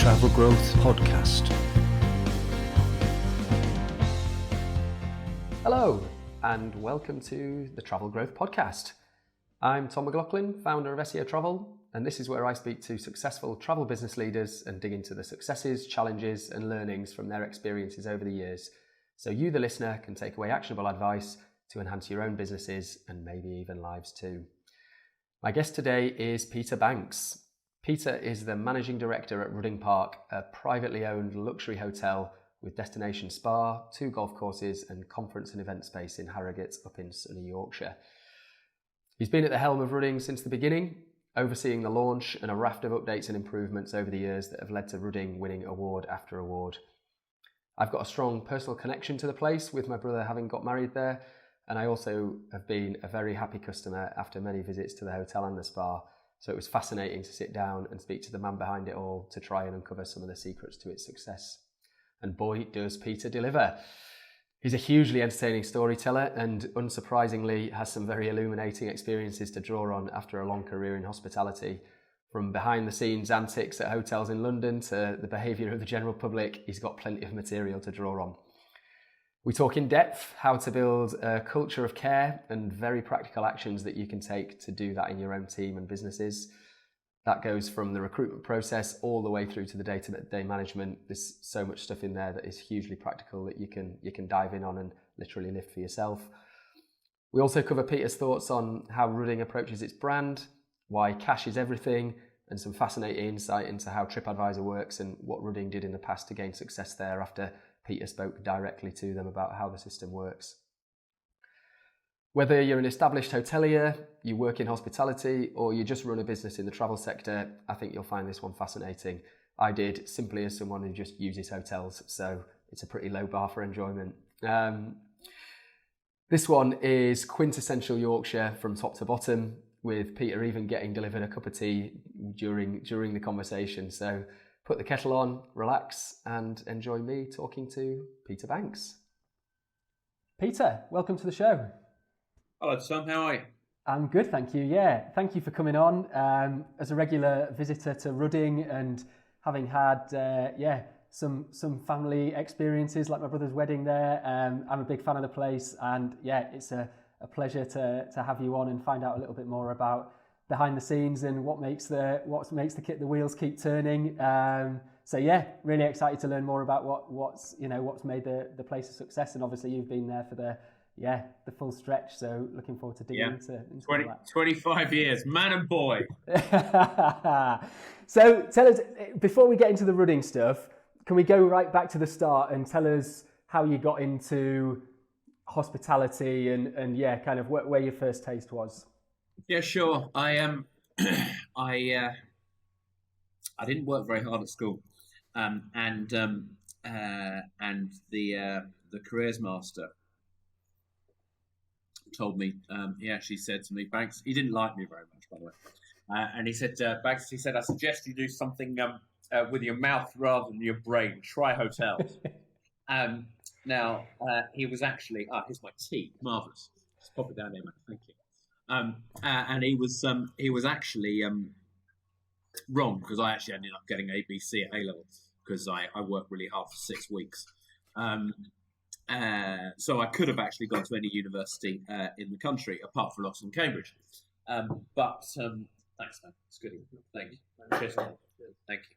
Travel Growth Podcast. Hello, and welcome to the Travel Growth Podcast. I'm Tom McLaughlin, founder of SEO Travel, and this is where I speak to successful travel business leaders and dig into the successes, challenges, and learnings from their experiences over the years, so you, the listener, can take away actionable advice to enhance your own businesses and maybe even lives too. My guest today is Peter Banks. Peter is the managing director at Rudding Park, a privately owned luxury hotel with destination spa, 2 golf courses and conference and event space in Harrogate up in sunny Yorkshire. He's been at the helm of Rudding since the beginning, overseeing the launch and a raft of updates and improvements over the years that have led to Rudding winning award after award. I've got a strong personal connection to the place, with my brother having got married there, and I also have been a very happy customer after many visits to the hotel and the spa. So it was fascinating to sit down and speak to the man behind it all to try and uncover some of the secrets to its success. And boy, does Peter deliver. He's a hugely entertaining storyteller and unsurprisingly has some very illuminating experiences to draw on after a long career in hospitality. From behind the scenes antics at hotels in London to the behaviour of the general public, he's got plenty of material to draw on. We talk in depth how to build a culture of care and very practical actions that you can take to do that in your own team and businesses. That goes from the recruitment process all the way through to the day-to-day management. There's so much stuff in there that is hugely practical that you can dive in on and literally lift for yourself. We also cover Peter's thoughts on how Rudding approaches its brand, why cash is everything, and some fascinating insight into how TripAdvisor works and what Rudding did in the past to gain success there after Peter spoke directly to them about how the system works. Whether you're an established hotelier, you work in hospitality, or you just run a business in the travel sector, I think you'll find this one fascinating. I did, simply as someone who just uses hotels, so it's a pretty low bar for enjoyment. This one is quintessential Yorkshire from top to bottom, with Peter even getting delivered a cup of tea during the conversation. So put the kettle on, relax, and enjoy me talking to Peter Banks. Peter, welcome to the show. Hello, Tom. How are you? I'm good, thank you. Yeah, thank you for coming on. As a regular visitor to Rudding and having had some family experiences like my brother's wedding there, I'm a big fan of the place, and yeah, it's a pleasure to have you on and find out a little bit more about behind the scenes and what makes the wheels keep turning. So yeah, really excited to learn more about what's made the place a success, and obviously you've been there for the full stretch. So looking forward to digging into 25 years, man and boy. So tell us, before we get into the Rudding stuff, can we go right back to the start and tell us how you got into hospitality and kind of where your first taste was? Yeah, sure. I didn't work very hard at school, and the careers master told me, he actually said to me, Banks, he didn't like me very much, by the way, and he said, Banks, he said, I suggest you do something with your mouth rather than your brain. Try hotels. Now he was actually here's my tea, marvelous. Just pop it down there, mate. Thank you. And he was actually wrong, because I actually ended up getting ABC at A-level because I worked really hard for 6 weeks. So I could have actually gone to any university in the country apart from Oxford and Cambridge. But thanks, man. It's good. Thank you. Cheers. Thank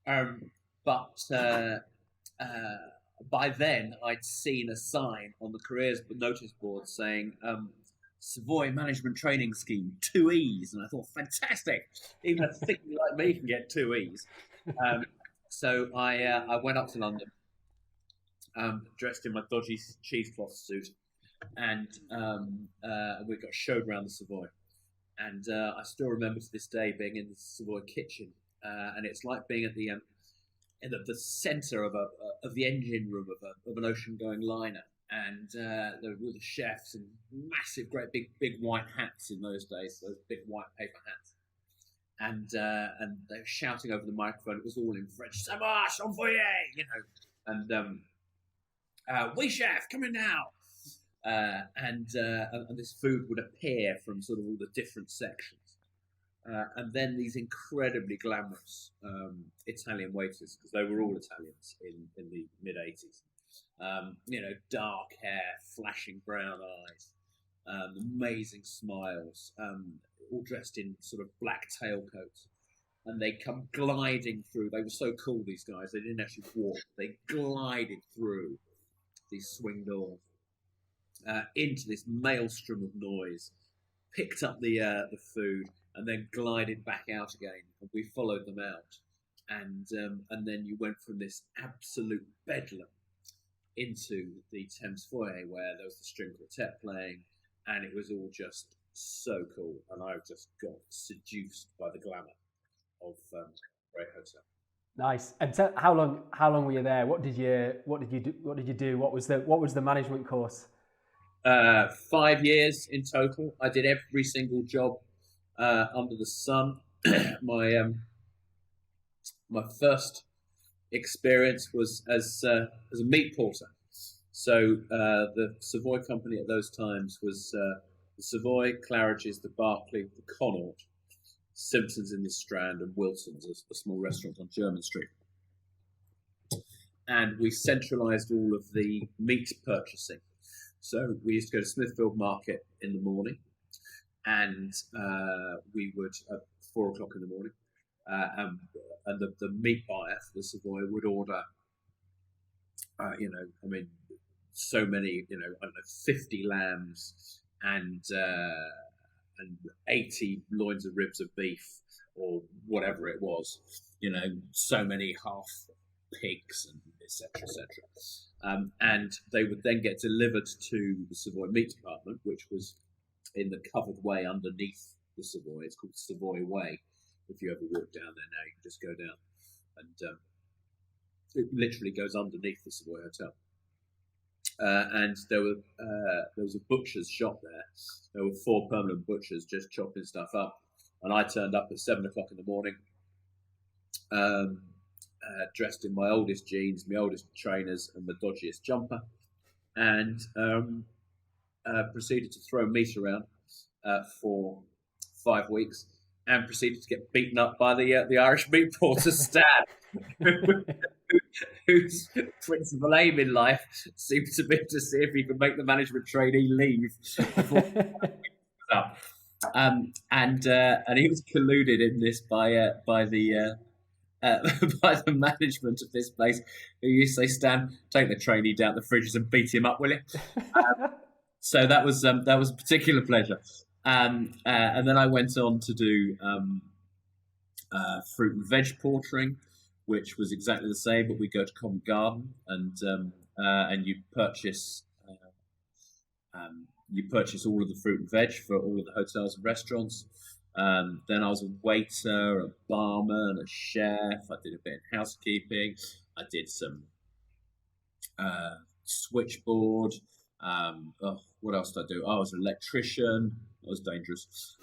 you. But by then I'd seen a sign on the careers notice board saying Savoy Management Training Scheme, 2 E's, and I thought, fantastic! Even a thickly like me can get 2 E's. So I went up to London, dressed in my dodgy cheesecloth suit, and we got showed around the Savoy. And I still remember to this day being in the Savoy kitchen, and it's like being at the centre of the engine room of an ocean-going liner. And there were all the chefs and massive, great big white hats in those days, those big white paper hats. And they were shouting over the microphone. It was all in French. "Ça marche, envoyez," and "Oui, chef, come in now." And this food would appear from sort of all the different sections. and then these incredibly glamorous Italian waiters, because they were all Italians in the mid '80s. Dark hair, flashing brown eyes, amazing smiles, all dressed in sort of black tailcoats. And they come gliding through. They were so cool, these guys. They didn't actually walk. They glided through these swing doors into this maelstrom of noise, picked up the food, and then glided back out again. And we followed them out. And then you went from this absolute bedlam into the Thames foyer, where there was the string quartet playing, and it was all just so cool. And I just got seduced by the glamour of Great Hotel. Nice. And so how long were you there? What did you do? What was the management course? 5 years in total. I did every single job under the sun. My first experience was as a meat porter. So the Savoy company at those times was the Savoy, Claridge's, the Berkeley, the Connaught, Simpsons in the Strand, and Wilson's, a small restaurant on Jermyn Street. And we centralised all of the meat purchasing. So we used to go to Smithfield Market in the morning, and we would at 4 o'clock in the morning, and the meat buyer for the Savoy would order, so many, 50 lambs and 80 loins of ribs of beef, or whatever it was, so many half pigs, and etc. And they would then get delivered to the Savoy Meat Department, which was in the covered way underneath the Savoy. It's called Savoy Way. If you ever walk down there now, you can just go down, and it literally goes underneath the Savoy Hotel. And there was a butcher's shop there. There were 4 permanent butchers just chopping stuff up, and I turned up at 7 o'clock in the morning, dressed in my oldest jeans, my oldest trainers, and my dodgiest jumper, and proceeded to throw meat around for 5 weeks, and proceeded to get beaten up by the Irish meat porter Stan, whose principal aim in life seemed to be to see if he could make the management trainee leave before up. And he was colluded in this by the management of this place, who used to say, "Stan, take the trainee down the fridges and beat him up, will you?" So that was a particular pleasure. And then I went on to do fruit and veg portering, which was exactly the same, but we go to Covent Garden, and you purchase all of the fruit and veg for all of the hotels and restaurants. Then I was a waiter, a barman, a chef. I did a bit of housekeeping. I did some switchboard. What else did I do? I was an electrician. That was dangerous.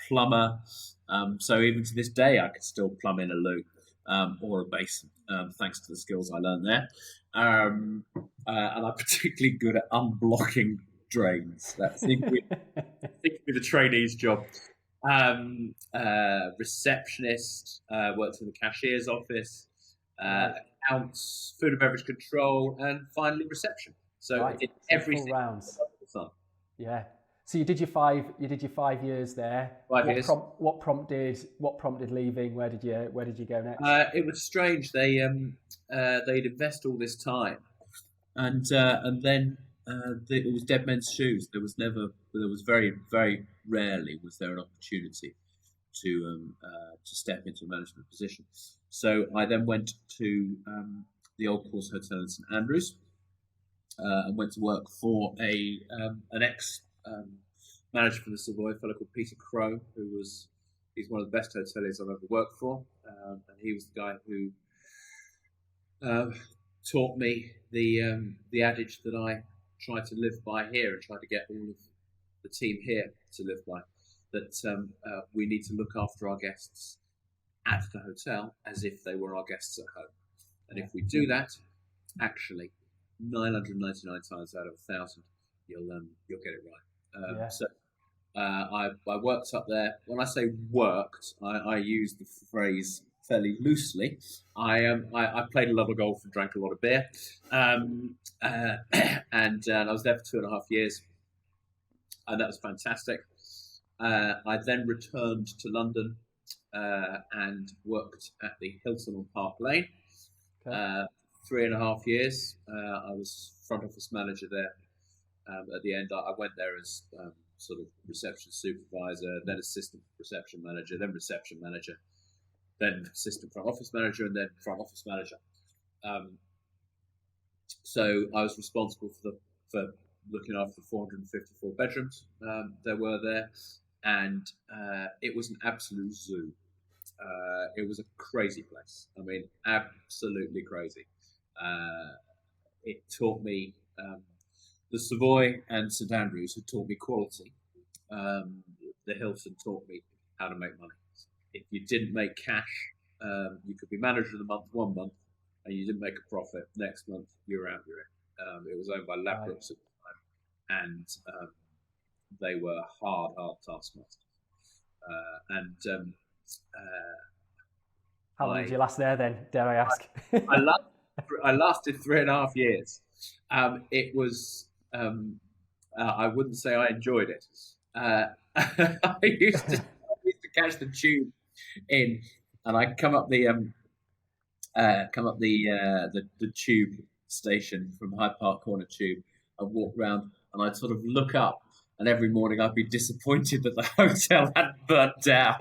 Plumber. So even to this day, I could still plumb in a loo or a basin, thanks to the skills I learned there. And I'm particularly good at unblocking drains. That seemed to be the trainee's job. Receptionist, worked in the cashier's office, accounts, food and beverage control, and finally reception. So I did everything rounds. Yeah. So you did your 5 years there. 5 years. What prompted leaving? Where did you go next? It was strange. They'd invest all this time, and then it was dead men's shoes. There was very, very rarely was there an opportunity to step into a management position. So I then went to the Old Course Hotel in St Andrews, and went to work for an ex manager for the Savoy, a fellow called Peter Crow, he's one of the best hoteliers I've ever worked for, and he was the guy who taught me the adage that I try to live by here, and try to get all of the team here to live by, that we need to look after our guests at the hotel as if they were our guests at home. And if we do that, actually, 999 times out of 1,000, you'll get it right. So I worked up there. When I say worked, I use the phrase fairly loosely. I played a lot of golf and drank a lot of beer, and I was there for 2.5 years, and that was fantastic. I then returned to London and worked at the Hilton on Park Lane. Okay. 3.5 years. I was front office manager there. At the end, I went there as sort of reception supervisor, then assistant reception manager, then reception manager, then assistant front office manager, and then front office manager. So I was responsible for looking after the 454 bedrooms there were there, and it was an absolute zoo. It was a crazy place. I mean, absolutely crazy. It taught me the Savoy and St Andrews had taught me quality. The Hilton taught me how to make money. If you didn't make cash, you could be manager of the month 1 month, and you didn't make a profit next month, you're out. You're in. It was owned by Ladbrokes at the time, and they were hard taskmasters. How long did you last there then, dare I ask? I lasted 3.5 years. It was, I wouldn't say I enjoyed it. I used to catch the tube in, and I'd come up the tube station from Hyde Park Corner Tube. I'd walk round and I'd sort of look up, and every morning I'd be disappointed that the hotel had burnt down.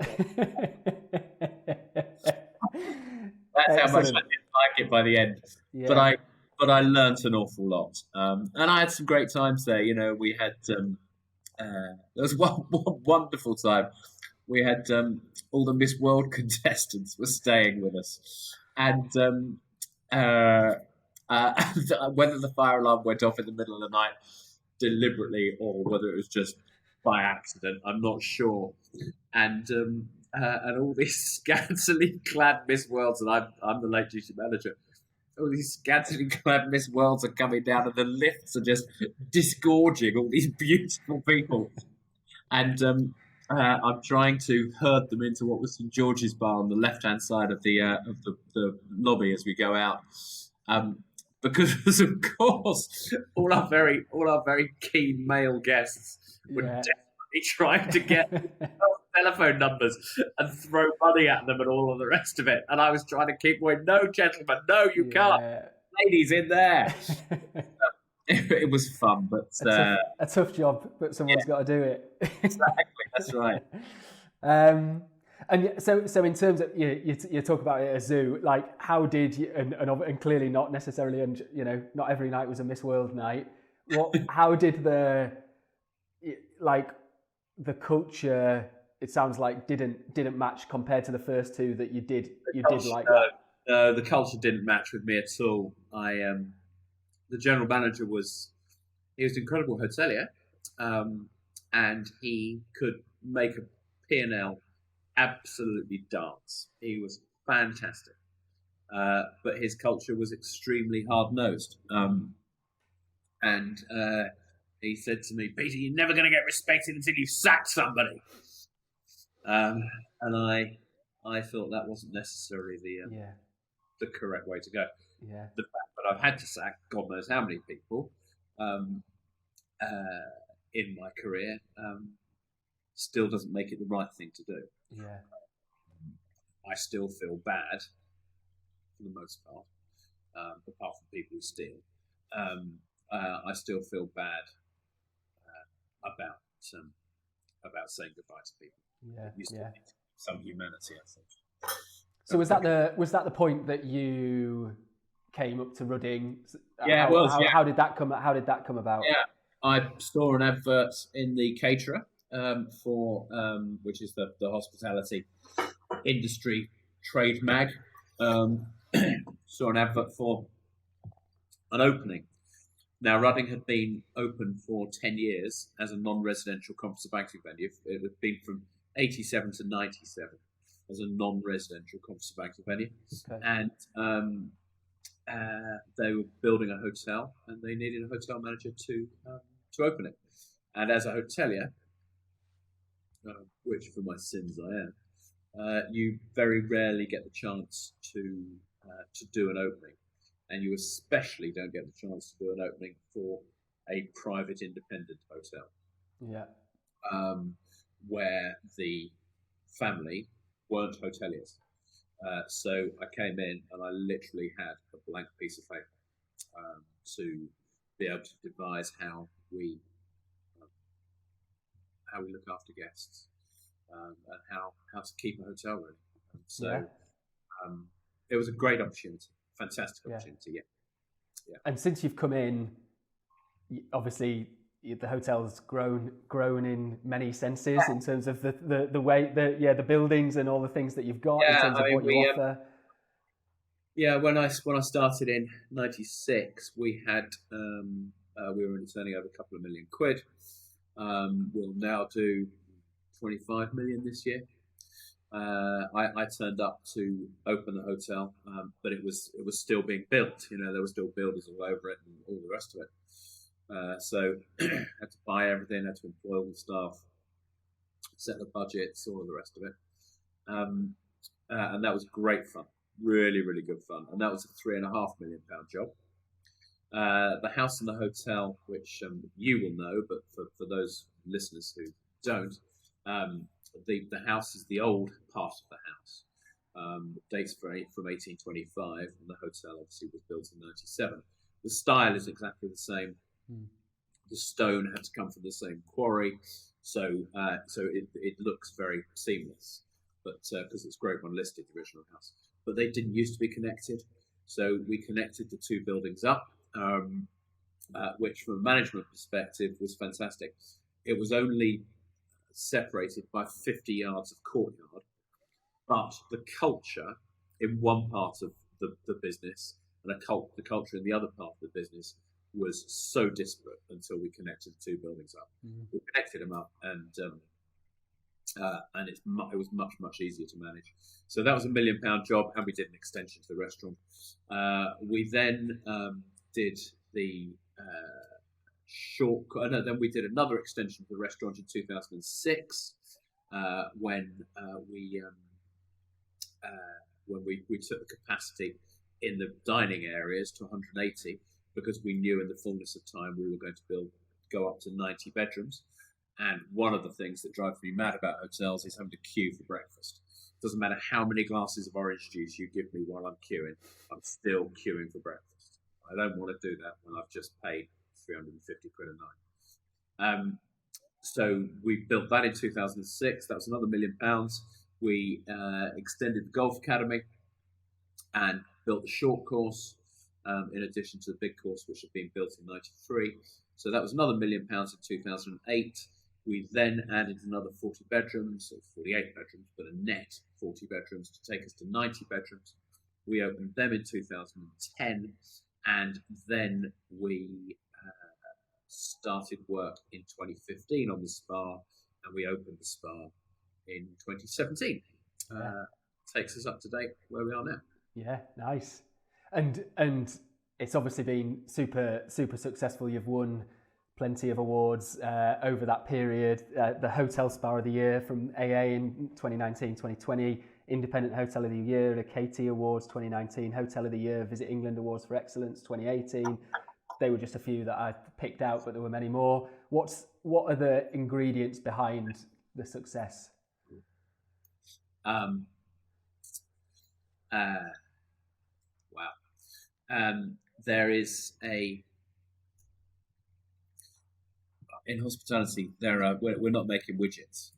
That's how much I didn't like it by the end. Yeah. But I learnt an awful lot, and I had some great times there. You know, we had there was one wonderful time. We had all the Miss World contestants were staying with us, and whether the fire alarm went off in the middle of the night deliberately or whether it was just by accident, I'm not sure. And all these scantily clad Miss Worlds, and I'm the late duty manager. All these scantily clad Miss Worlds are coming down, and the lifts are just disgorging all these beautiful people. And I'm trying to herd them into what was St George's Bar on the left-hand side of the lobby as we go out, because of course all our very keen male guests were desperately trying to get telephone numbers and throw money at them and all of the rest of it. And I was trying to keep away. No, gentlemen, no, you can't. Ladies in there. It was fun, but a tough job, but someone's got to do it. Exactly, that's right. And so in terms of you talk about it as a zoo, like how did you, and clearly not necessarily, and not every night was a Miss World night. How did the culture? It sounds like didn't match compared to the first two that you did like that. No, the culture didn't match with me at all. The general manager was an incredible hotelier, and he could make a P&L absolutely dance. He was fantastic, but his culture was extremely hard-nosed. And he said to me, "Peter, you're never going to get respected until you sack somebody." And I thought that wasn't necessarily the correct way to go. Yeah. The fact that I've had to sack God knows how many people in my career still doesn't make it the right thing to do. Yeah. I still feel bad for the most part, apart from people who steal. I still feel bad about saying goodbye to people. Yeah. Some humanity, I think. So was that the point that you came up to Rudding? Yeah, it was. How did that come about? Yeah, I saw an advert in the Caterer for which is the hospitality industry trade mag. Saw an advert for an opening. Now, Rudding had been open for 10 years as a non-residential conference and banking venue. It had been from 87 to 97 as a non-residential conference and banking venue. Okay. And they were building a hotel, and they needed a hotel manager to open it. And as a hotelier, which for my sins I am, you very rarely get the chance to do an opening, and you especially don't get the chance to do an opening for a private independent hotel. Yeah. Where the family weren't hoteliers. So I came in and I literally had a blank piece of paper to be able to devise how we look after guests and how to keep a hotel running. So it was a great opportunity, fantastic opportunity. Yeah. And since you've come in, obviously the hotel's grown in many senses in terms of the way the buildings and all the things that you've got in terms of what you offer. When I started in '96, we had we were turning over a couple of million quid. We'll now do 25 million this year. I turned up to open the hotel, but it was still being built. There were still builders all over it and all the rest of it. So had to buy everything, had to employ all the staff, set the budgets, all of the rest of it. And that was great fun, really, really good fun. And that was a £3.5 million job. The house and the hotel, which you will know, but for those listeners who don't, the house is the old part of the house. Dates from 1825, and the hotel obviously was built in '97. The style is exactly the same. The stone had to come from the same quarry, so it looks very seamless. But because it's Grade 1 listed, the original house, but they didn't used to be connected, so we connected the two buildings up, which from a management perspective was fantastic. It was only separated by 50 yards of courtyard, but the culture in one part of the business and the culture in the other part of the business was so disparate until we connected the two buildings up. We connected them up, and it was much easier to manage. So that was a £1 million job, and we did an extension to the restaurant. We then did the then we did another extension to the restaurant in 2006 when we took the capacity in the dining areas to 180, because we knew in the fullness of time we were going to go up to 90 bedrooms. And one of the things that drives me mad about hotels is having to queue for breakfast. Doesn't matter how many glasses of orange juice you give me while I'm queuing, I'm still queuing for breakfast. I don't want to do that when I've just paid 350 quid a night. So we built that in 2006. That was another £1 million. We extended the golf academy and built the short course, in addition to the big course, which had been built in '93. So that was another £1 million in 2008. We then added another 40 bedrooms, or 48 bedrooms, but a net 40 bedrooms to take us to 90 bedrooms. We opened them in 2010, and then we started work in 2015 on the spa, and we opened the spa in 2017. Takes us up to date where we are now. Yeah, nice. And it's obviously been super successful. You've won plenty of awards over that period. The Hotel Spa of the Year from AA in 2019, 2020, Independent Hotel of the Year, the KT Awards 2019, Hotel of the Year, Visit England Awards for Excellence 2018. They were just a few that I picked out, but there were many more. What are the ingredients behind the success? There is in hospitality, we're not making widgets.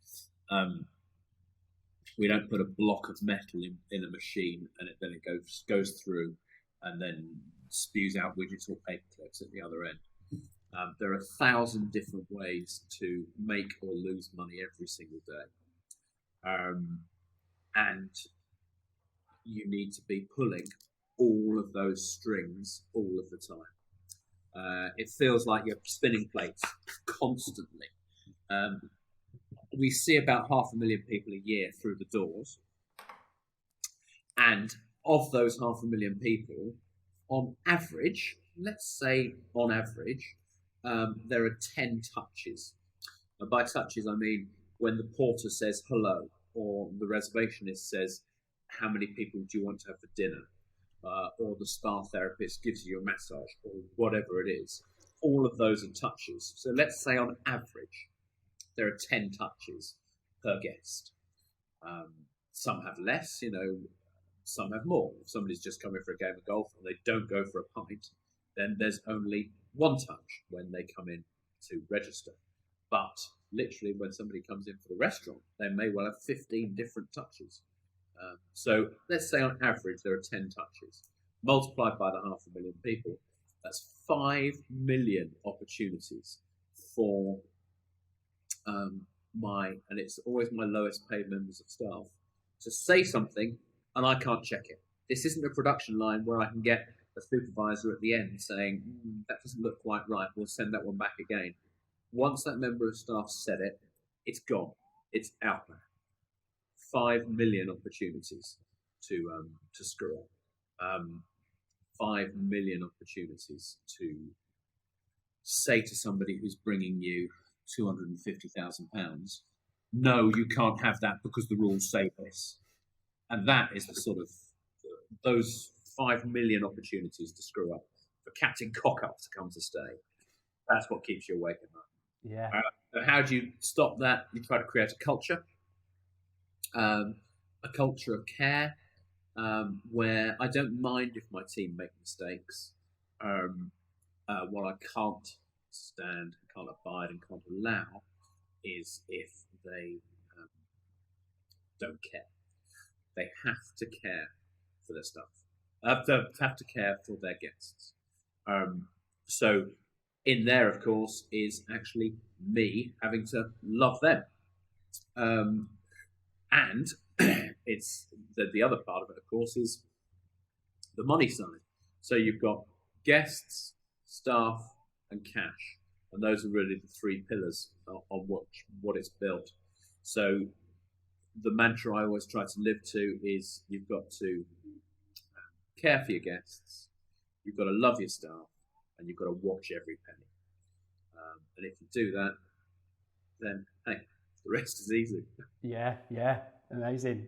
We don't put a block of metal in a machine and then it goes through and then spews out widgets or paper clips at the other end. There are 1,000 different ways to make or lose money every single day. And you need to be pulling all of those strings all of the time. It feels like you're spinning plates constantly. We see about 500,000 people a year through the doors. And of those 500,000 people, on average, let's say on average, there are 10 touches. And by touches, I mean when the porter says hello, or the reservationist says, how many people do you want to have for dinner? Or the spa therapist gives you a massage, or whatever it is. All of those are touches. So let's say on average, there are 10 touches per guest. Some have less, some have more. If somebody's just coming for a game of golf and they don't go for a pint, then there's only one touch when they come in to register. But literally, when somebody comes in for the restaurant, they may well have 15 different touches. So let's say on average there are 10 touches. Multiplied by the 500,000 people, that's 5 million opportunities for and it's always my lowest paid members of staff, to say something and I can't check it. This isn't a production line where I can get a supervisor at the end saying, that doesn't look quite right, we'll send that one back again. Once that member of staff said it, it's gone. It's out there. 5 million opportunities to screw up. 5 million opportunities to say to somebody who's bringing you £250,000, no, you can't have that because the rules say this. And that is the sort of those 5 million opportunities to screw up for Captain Cock-Up to come to stay. That's what keeps you awake at night. Yeah. How do you stop that? You try to create a culture of care, where I don't mind if my team make mistakes. What I can't stand, can't abide, and can't allow is if they don't care. They have to care for their stuff. Have to care for their guests. So in there, of course, is actually me having to love them. And it's the other part of it, of course, is the money side. So you've got guests, staff, and cash. And those are really the three pillars on what it's built. So the mantra I always try to live to is you've got to care for your guests, you've got to love your staff, and you've got to watch every penny. And if you do that, then, hey, the rest is easy. Yeah, amazing.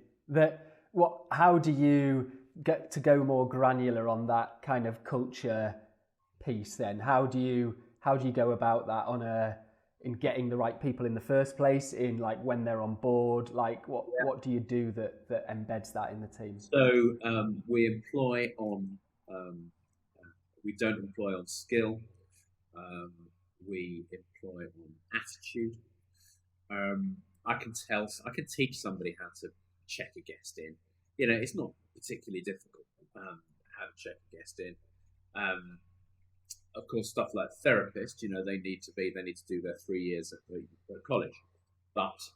How do you get to go more granular on that kind of culture piece then? How do you go about that in getting the right people in the first place, in like when they're on board, like what do you do that embeds that in the team? So we don't employ on skill. We employ on attitude. I can teach somebody how to check a guest in. It's not particularly difficult how to check a guest in. Of course, stuff like therapists, they need to do their 3 years at college. But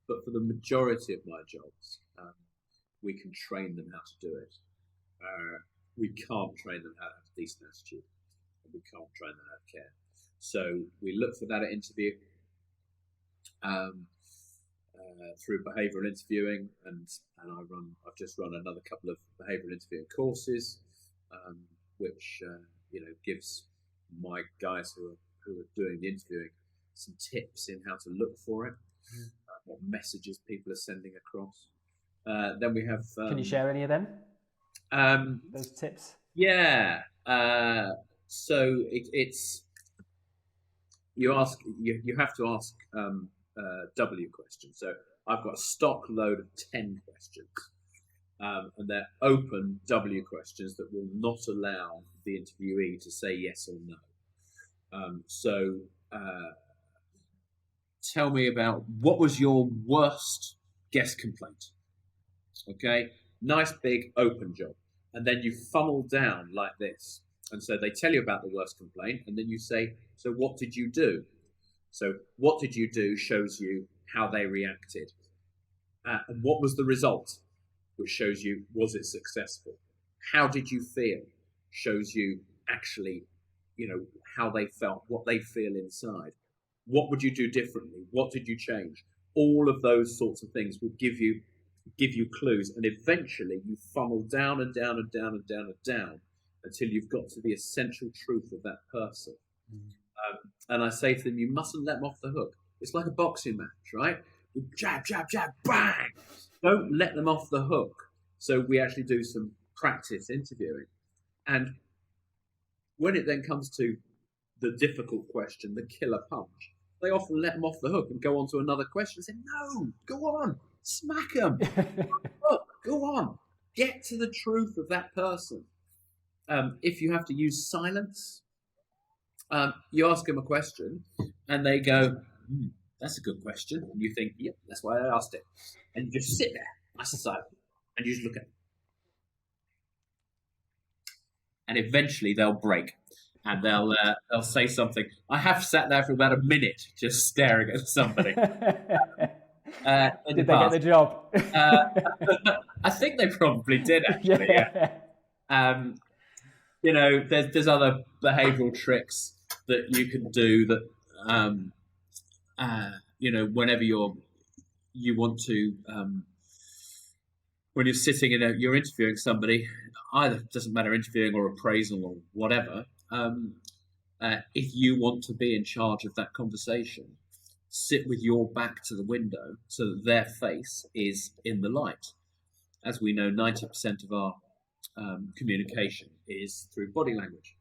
for the majority of my jobs, we can train them how to do it. We can't train them how to have a decent attitude, and we can't train them how to care. So we look for that at interview. Through behavioural interviewing, and I've just run another couple of behavioural interviewing courses, which gives my guys who are doing the interviewing some tips in how to look for it, what messages people are sending across. Then we have. Can you share any of them? Those tips. Yeah. So it's you have to ask W questions. So I've got a stock load of 10 questions, and they're open W questions that will not allow the interviewee to say yes or no. So tell me about what was your worst guest complaint. Okay, nice big open job, and then you funnel down like this. And so they tell you about the worst complaint, and then you say, so what did you do? So what did you do shows you how they reacted. And what was the result? Which shows you, was it successful? How did you feel? Shows you actually, how they felt, what they feel inside. What would you do differently? What did you change? All of those sorts of things will give you clues. And eventually you funnel down and down and down and down and down until you've got to the essential truth of that person. And I say to them, you mustn't let them off the hook. It's like a boxing match, right? Jab, jab, jab, bang. Don't let them off the hook. So we actually do some practice interviewing. And when it then comes to the difficult question, the killer punch, they often let them off the hook and go on to another question and say, no, go on, smack them. Look, go on. Get to the truth of that person. If you have to use silence, you ask them a question and they go, that's a good question. And you think, yep, that's why I asked it. And you just sit there, nice and silent, and you just look at it. And eventually they'll break and they'll say something. I have sat there for about a minute just staring at somebody. Did they get the job? I think they probably did, actually. Yeah. There's other behavioural tricks that you can do that, whenever you want to, when you're sitting you're interviewing somebody, either doesn't matter interviewing or appraisal or whatever. If you want to be in charge of that conversation, sit with your back to the window so that their face is in the light. As we know, 90% of our communication is through body language.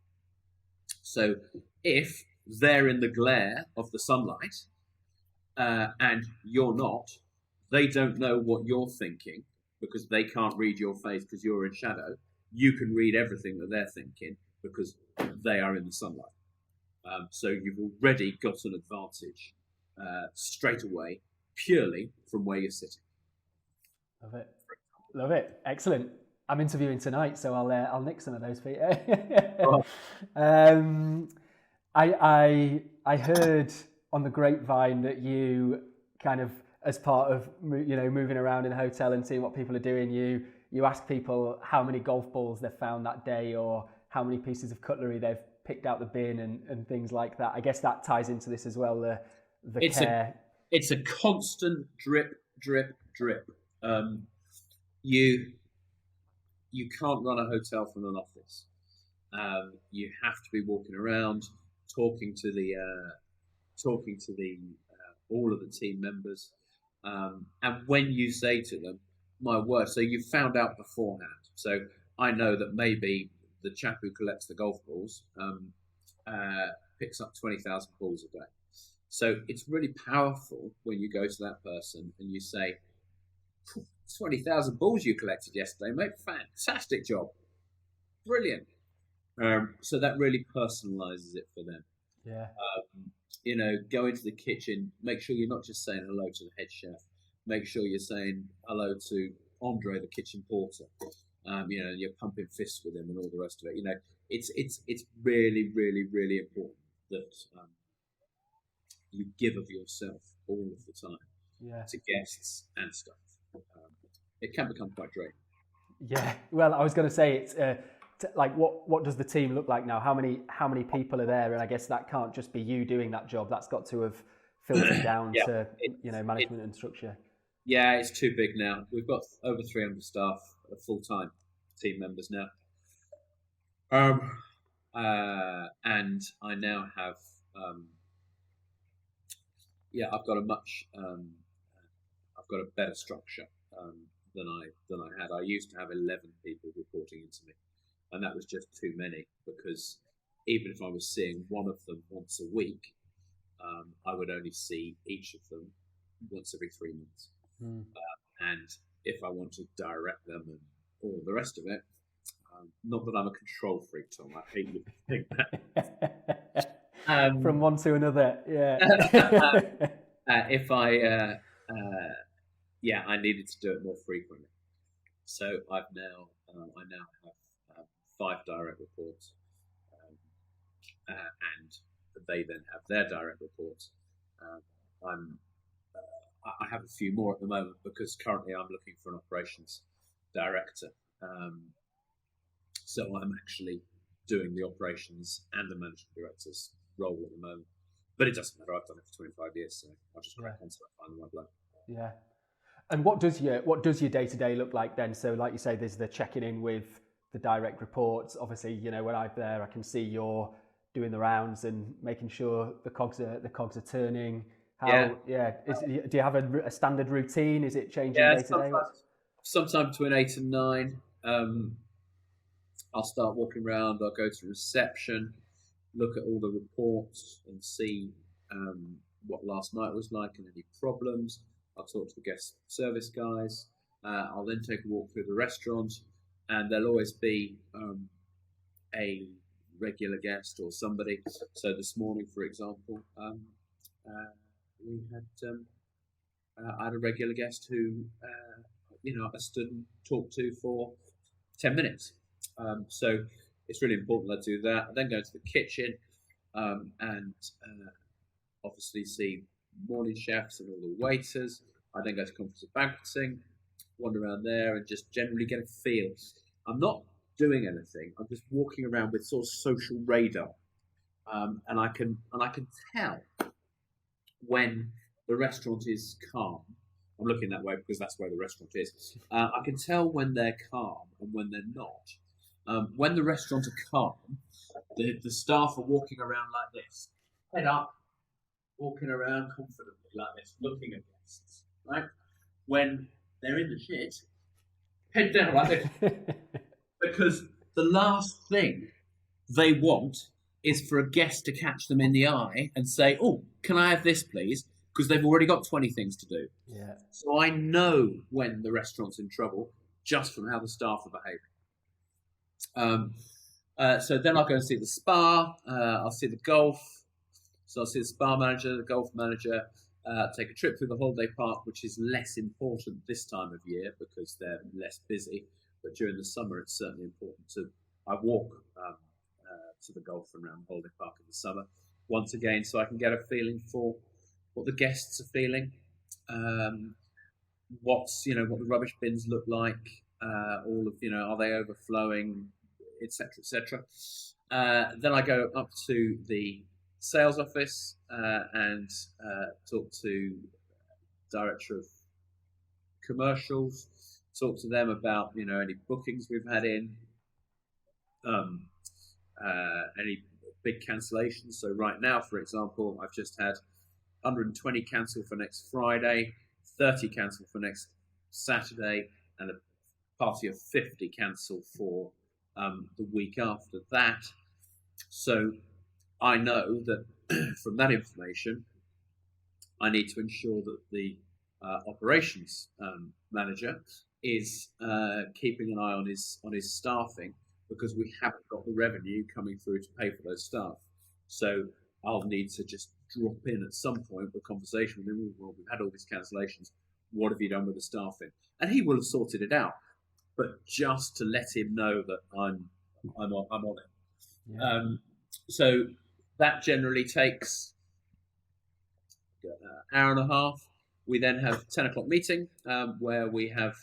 So if they're in the glare of the sunlight and you're not, they don't know what you're thinking because they can't read your face because you're in shadow. You can read everything that they're thinking because they are in the sunlight. So you've already got an advantage straight away, purely from where you're sitting. Love it. Love it. Excellent. I'm interviewing tonight, so I'll nick some of those for you. I heard on the grapevine that you kind of, as part of moving around in a hotel and seeing what people are doing, you ask people how many golf balls they've found that day or how many pieces of cutlery they've picked out the bin and things like that. I guess that ties into this as well. Care. It's a constant drip, drip, drip. You can't run a hotel from an office. You have to be walking around, talking to the all of the team members. And when you say to them, my word, so you found out beforehand. So I know that maybe the chap who collects the golf balls picks up 20,000 balls a day. So it's really powerful when you go to that person and you say, 20,000 balls you collected yesterday, mate. Fantastic job. Brilliant. So that really personalizes it for them. Yeah. Go into the kitchen, make sure you're not just saying hello to the head chef. Make sure you're saying hello to Andre, the kitchen porter. You're pumping fists with him and all the rest of it. It's really, really, really important that you give of yourself all of the time to guests and staff. It can become quite draining. Yeah. Well, I was going to say it's like what does the team look like now? How many people are there? And I guess that can't just be you doing that job. That's got to have filtered down to management and structure. Yeah, it's too big now. We've got over 300 staff, full-time team members now. And I now have I've got a better structure than I had. I used to have 11 people reporting into me, and that was just too many because even if I was seeing one of them once a week, I would only see each of them once every 3 months. And if I want to direct them and all the rest of it, not that I'm a control freak, Tom. I hate you to think that. From one to another, yeah. If I needed to do it more frequently. So I now have 5 direct reports, and they then have their direct reports. I have a few more at the moment because currently I'm looking for an operations director. So I'm actually doing the operations and the managing director's role at the moment. But it doesn't matter. I've done it for 25 years, so I'll just crack on till I find my blood. Yeah. And what does your day-to-day look like then? So like you say, there's the checking in with the direct reports. Obviously, when I'm there, I can see you're doing the rounds and making sure the cogs are turning. How? Yeah. Do you have a standard routine? Is it changing day to day? Sometime between 8 and 9. I'll start walking around. I'll go to reception, look at all the reports, and see what last night was like and any problems. I'll talk to the guest service guys. I'll then take a walk through the restaurant, and there'll always be a regular guest or somebody. So this morning, for example, we had I had a regular guest who I stood and talked to for 10 minutes. So it's really important that I do that. I then go into the kitchen and obviously see morning chefs and all the waiters. I then go to conference of banqueting, wander around there, and just generally get a feel. I'm not doing anything. I'm just walking around with sort of social radar, and I can tell when the restaurant is calm. I'm looking that way because that's where the restaurant is. I can tell when they're calm and when they're not. When the restaurants are calm, the staff are walking around like this, head up, walking around confidently like this, looking at guests. Right? When they're in the shit, head down like this. Because the last thing they want is for a guest to catch them in the eye and say, "Oh, can I have this, please?" Because they've already got 20 things to do. Yeah. So I know when the restaurant's in trouble just from how the staff are behaving. So then I'll go and see the spa. I'll see the golf. So I'll see the spa manager, the golf manager. Take a trip through the holiday park, which is less important this time of year because they're less busy. But during the summer, it's certainly important I walk to the golf and around the holiday park in the summer once again, so I can get a feeling for what the guests are feeling, what the rubbish bins look like, all of are they overflowing, etc., etc. Then I go up to the sales office and talk to director of commercials. Talk to them about any bookings we've had in, any big cancellations. So right now, for example, I've just had 120 cancel for next Friday, 30 cancel for next Saturday, and a party of 50 cancel for the week after that. So I know that from that information, I need to ensure that the operations manager is keeping an eye on his staffing, because we haven't got the revenue coming through to pay for those staff. So I'll need to just drop in at some point with a conversation with him. Well, we've had all these cancellations. What have you done with the staffing? And he will have sorted it out. But just to let him know that I'm on it. Yeah. So that generally takes an hour and a half. We then have 10 o'clock meeting where we have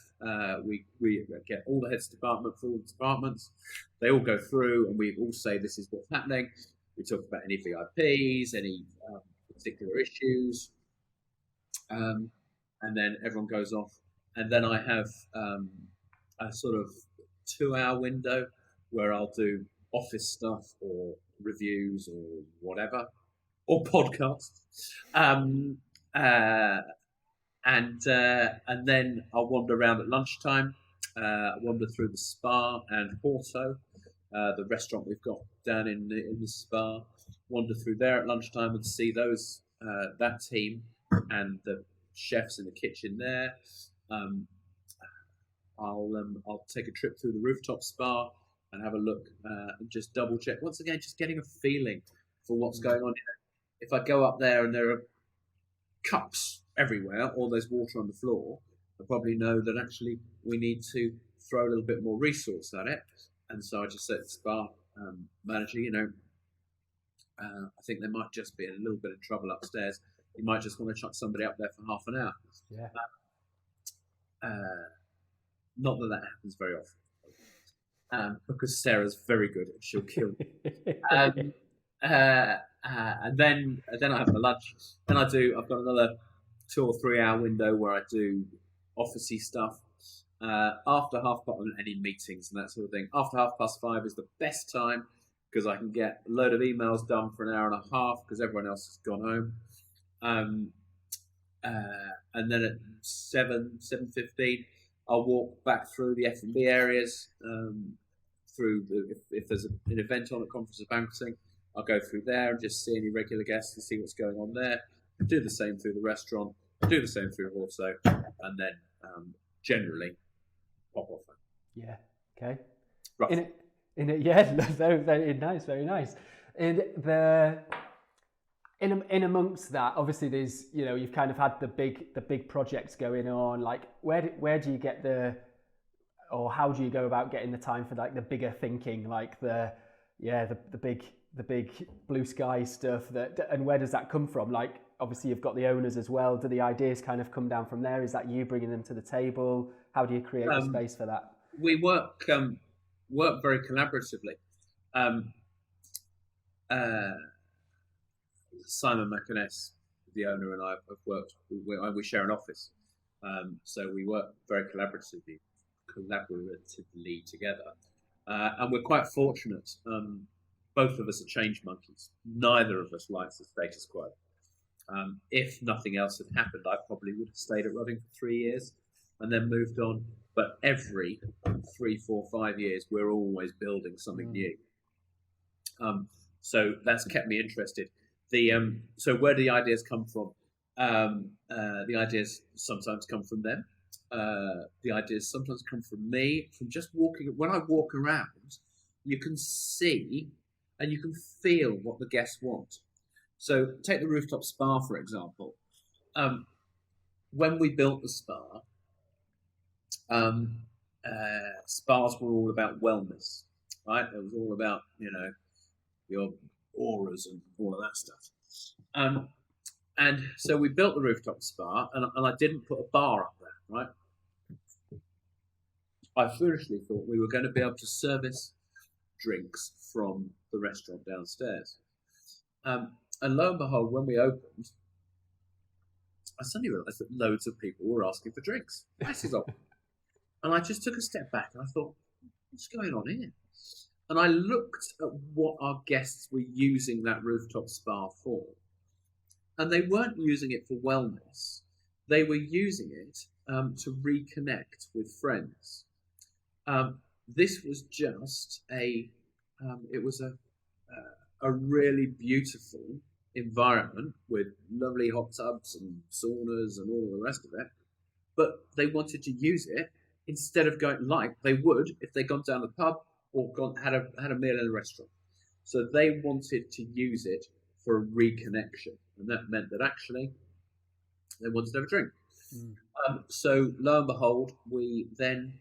we get all the heads of department for all the departments. They all go through and we all say this is what's happening. We talk about any VIPs, any particular issues, and then everyone goes off. And then I have a sort of 2-hour window where I'll do office stuff or reviews or whatever, or podcasts. And then I'll wander around at lunchtime, wander through the spa and Porto, the restaurant we've got down in the spa, wander through there at lunchtime and see those that team and the chefs in the kitchen there. I'll take a trip through the rooftop spa and have a look and just double check. Once again, just getting a feeling for what's going on. If I go up there and there are cups everywhere or there's water on the floor, I probably know that actually we need to throw a little bit more resource at it. And so I just said to the spa manager, I think there might just be a little bit of trouble upstairs. You might just want to chuck somebody up there for half an hour. Yeah. Not that happens very often, because Sarah's very good and she'll kill me. And then I have my lunch. Then I've got another 2 or 3 hour window where I do officey stuff. After any meetings and that sort of thing. After 5:30 is the best time because I can get a load of emails done for an hour and a half because everyone else has gone home. and then at 7:15, I'll walk back through the F&B areas. If there's an event on at conference or banqueting, I'll go through there and just see any regular guests and see what's going on there. Do the same through the restaurant. Do the same through also, and then generally pop off. Yeah. Okay. Roughly. Yeah, very, very nice, very nice. In amongst that, obviously, there's you've kind of had the big projects going on. Like, where do you get or how do you go about getting the time for like the bigger thinking, like the big blue sky stuff? And where does that come from? Like, obviously, you've got the owners as well. Do the ideas kind of come down from there? Is that you bringing them to the table? How do you create the space for that? We work very collaboratively. Simon McInnes, the owner, and I have worked. We share an office, so we work very collaboratively together, and we're quite fortunate. Both of us are change monkeys. Neither of us likes the status quo. If nothing else had happened, I probably would have stayed at Rudding for 3 years and then moved on. But every 3, 4, 5 years, we're always building something new. So that's kept me interested. So where do the ideas come from? The ideas sometimes come from them. The ideas sometimes come from me, from just walking. When I walk around, you can see and you can feel what the guests want. So take the rooftop spa, for example. When we built the spa, spas were all about wellness, right? It was all about, your auras and all of that stuff. And so we built the rooftop spa, and I didn't put a bar up there, right? I foolishly thought we were going to be able to service drinks from the restaurant downstairs. And lo and behold, when we opened, I suddenly realised that loads of people were asking for drinks. Masses of them. And I just took a step back and I thought, what's going on here? And I looked at what our guests were using that rooftop spa for. And they weren't using it for wellness. They were using it to reconnect with friends. This was just it was a really beautiful environment with lovely hot tubs and saunas and all the rest of it. But they wanted to use it instead of going like they would if they'd gone down the pub or had a meal in a restaurant. So they wanted to use it for a reconnection, and that meant that actually they wanted to have a drink. So lo and behold, we then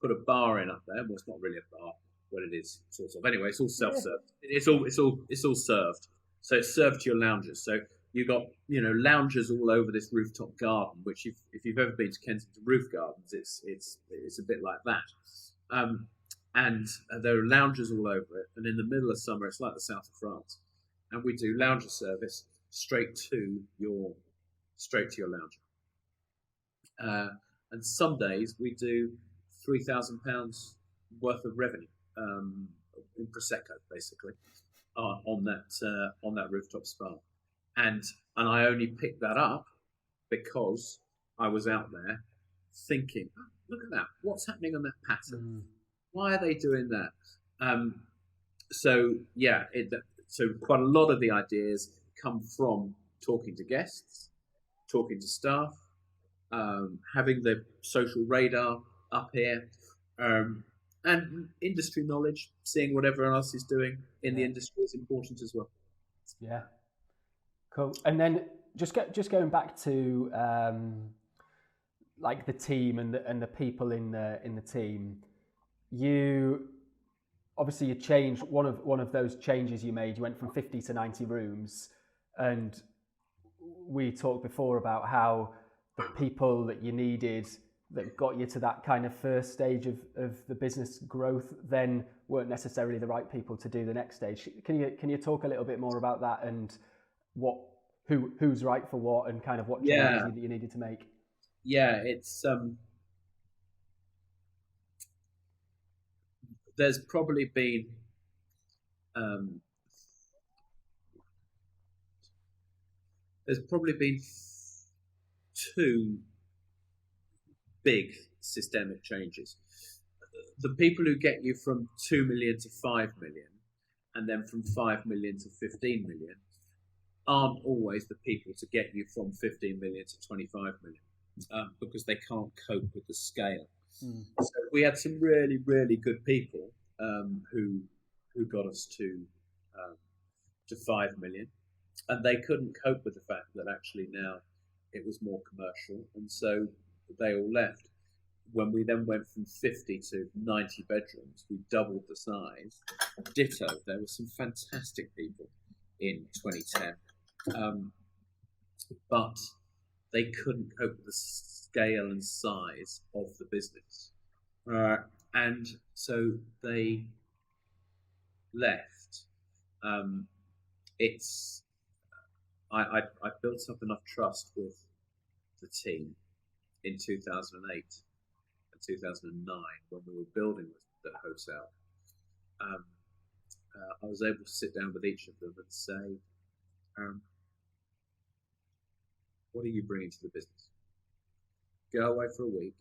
put a bar in up there. Well, it's not really a bar, but it is sort of. Anyway, it's all self-served. It's all served. So it's served to your loungers. So you've got loungers all over this rooftop garden. Which if you've ever been to Kensington Roof Gardens, it's a bit like that. And there are loungers all over it. And in the middle of summer, it's like the south of France. And we do lounger service straight to your lounger. And some days we do £3,000 worth of revenue in prosecco, basically, on that rooftop spa. And I only picked that up because I was out there thinking, oh, look at that, what's happening on that pattern? Why are they doing that? So quite a lot of the ideas come from talking to guests, talking to staff, having the social radar up here, and industry knowledge, seeing what everyone else is doing in the industry is important as well. Yeah, cool. And then just going back to like the team and the people in the team. You obviously changed one of those changes you made. You went from 50 to 90 rooms, and we talked before about how the people that you needed that got you to that kind of first stage of the business growth then weren't necessarily the right people to do the next stage. Can you talk a little bit more about that and who's right for what and kind of what changes that you needed to make? Yeah, it's there's probably been there's probably been two big systemic changes. The people who get you from 2 million to 5 million, and then from 5 million to 15 million, aren't always the people to get you from 15 million to 25 million, because they can't cope with the scale. So we had some really, really good people who got us to 5 million, and they couldn't cope with the fact that actually now it was more commercial, and so they all left. When we then went from 50 to 90 bedrooms, we doubled the size. Ditto, there were some fantastic people in 2010, but they couldn't cope with the scale and size of the business. And so they left. I built up enough trust with the team in 2008 and 2009 when we were building the hotel. I was able to sit down with each of them and say, what are you bringing to the business? Go away for a week,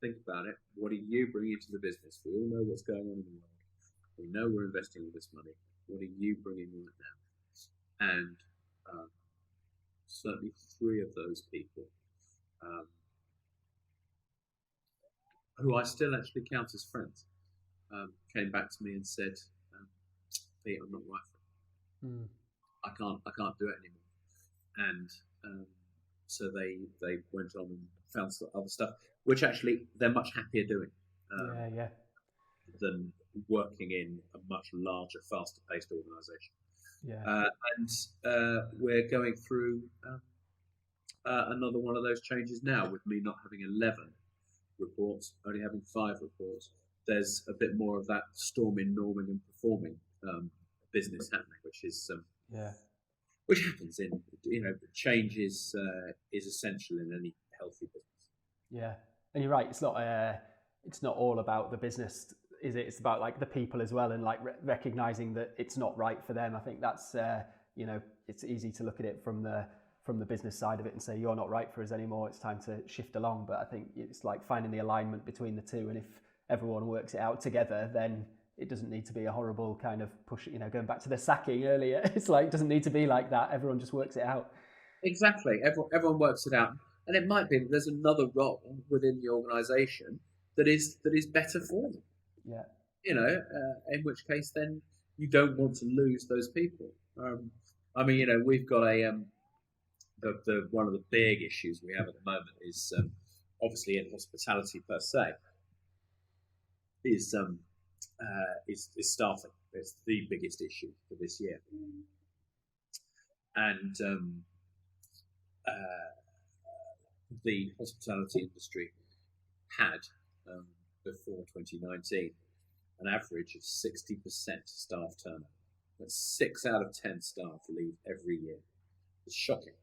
think about it. What are you bringing to the business? We all know what's going on in the world. We know we're investing all this money. What are you bringing right now? And certainly 3 of those people, who I still actually count as friends, came back to me and said, Pete, I'm not right for it. I can't do it anymore. And so they went on and found some other stuff, which actually they're much happier doing than working in a much larger, faster paced organisation. And we're going through another one of those changes now, with me not having 11 reports, only having 5 reports. There's a bit more of that storming, norming and performing business happening, which is which happens in, change is essential in any healthy business. Yeah, and you're right. It's not all about the business, is it? It's about like the people as well, and like recognizing that it's not right for them. I think that's it's easy to look at it from the business side of it and say, you're not right for us anymore, it's time to shift along. But I think it's like finding the alignment between the two, and if everyone works it out together, then it doesn't need to be a horrible kind of push, going back to the sacking earlier. It's like, it doesn't need to be like that. Everyone just works it out. Exactly. Everyone works it out. And it might be that there's another role within the organisation that is better for them. Yeah. In which case then you don't want to lose those people. We've got the one of the big issues we have at the moment is obviously in hospitality per se is staffing. It's the biggest issue for this year, and the hospitality industry had before 2019 an average of 60% staff turnover. That's 6 out of 10 staff leave every year. It's shocking.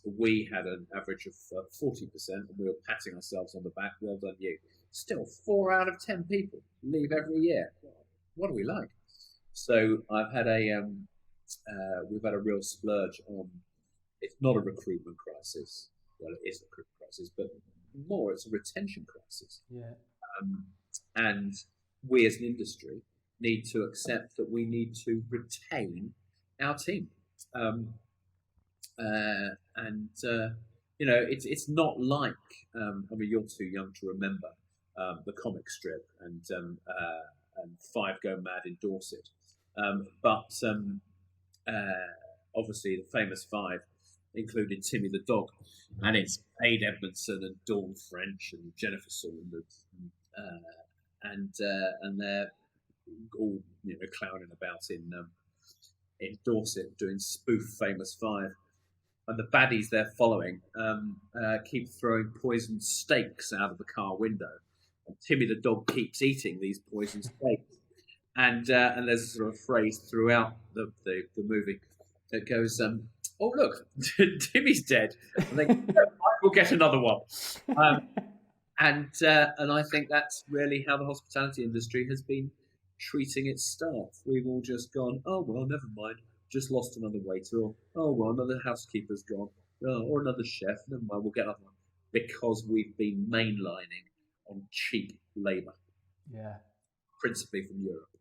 We had an average of 40%, and we were patting ourselves on the back. Well done, you. Still, 4 out of 10 people leave every year. What are we like? So I've had we've had a real splurge on. It's not a recruitment crisis. Well, it is a recruitment crisis, but more, it's a retention crisis. Yeah. And we as an industry need to accept that we need to retain our team. It's not like you're too young to remember the comic strip and 5 Go Mad in Dorset, but obviously the famous 5 included Timmy the dog, and it's Aid Edmondson and Dawn French and Jennifer Saunders, and they're all clowning about in Dorset doing spoof famous 5. And the baddies they're following keep throwing poisoned steaks out of the car window. And Timmy the dog keeps eating these poisoned steaks. And there's a sort of phrase throughout the movie that goes, oh, look, Timmy's dead. And they go, we'll get another one. And I think that's really how the hospitality industry has been treating its staff. We've all just gone, oh, well, never mind. just lost another waiter, or oh well, another housekeeper's gone, or another chef. Never mind, we'll get another one, because we've been mainlining on cheap labour, principally from Europe,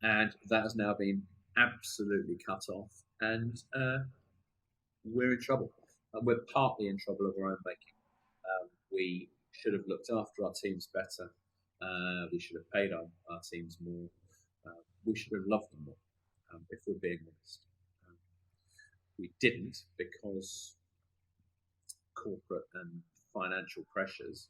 and that has now been absolutely cut off, and we're in trouble. We're partly in trouble of our own making. We should have looked after our teams better. We should have paid our teams more. We should have loved them more, if we're being honest. We didn't, because corporate and financial pressures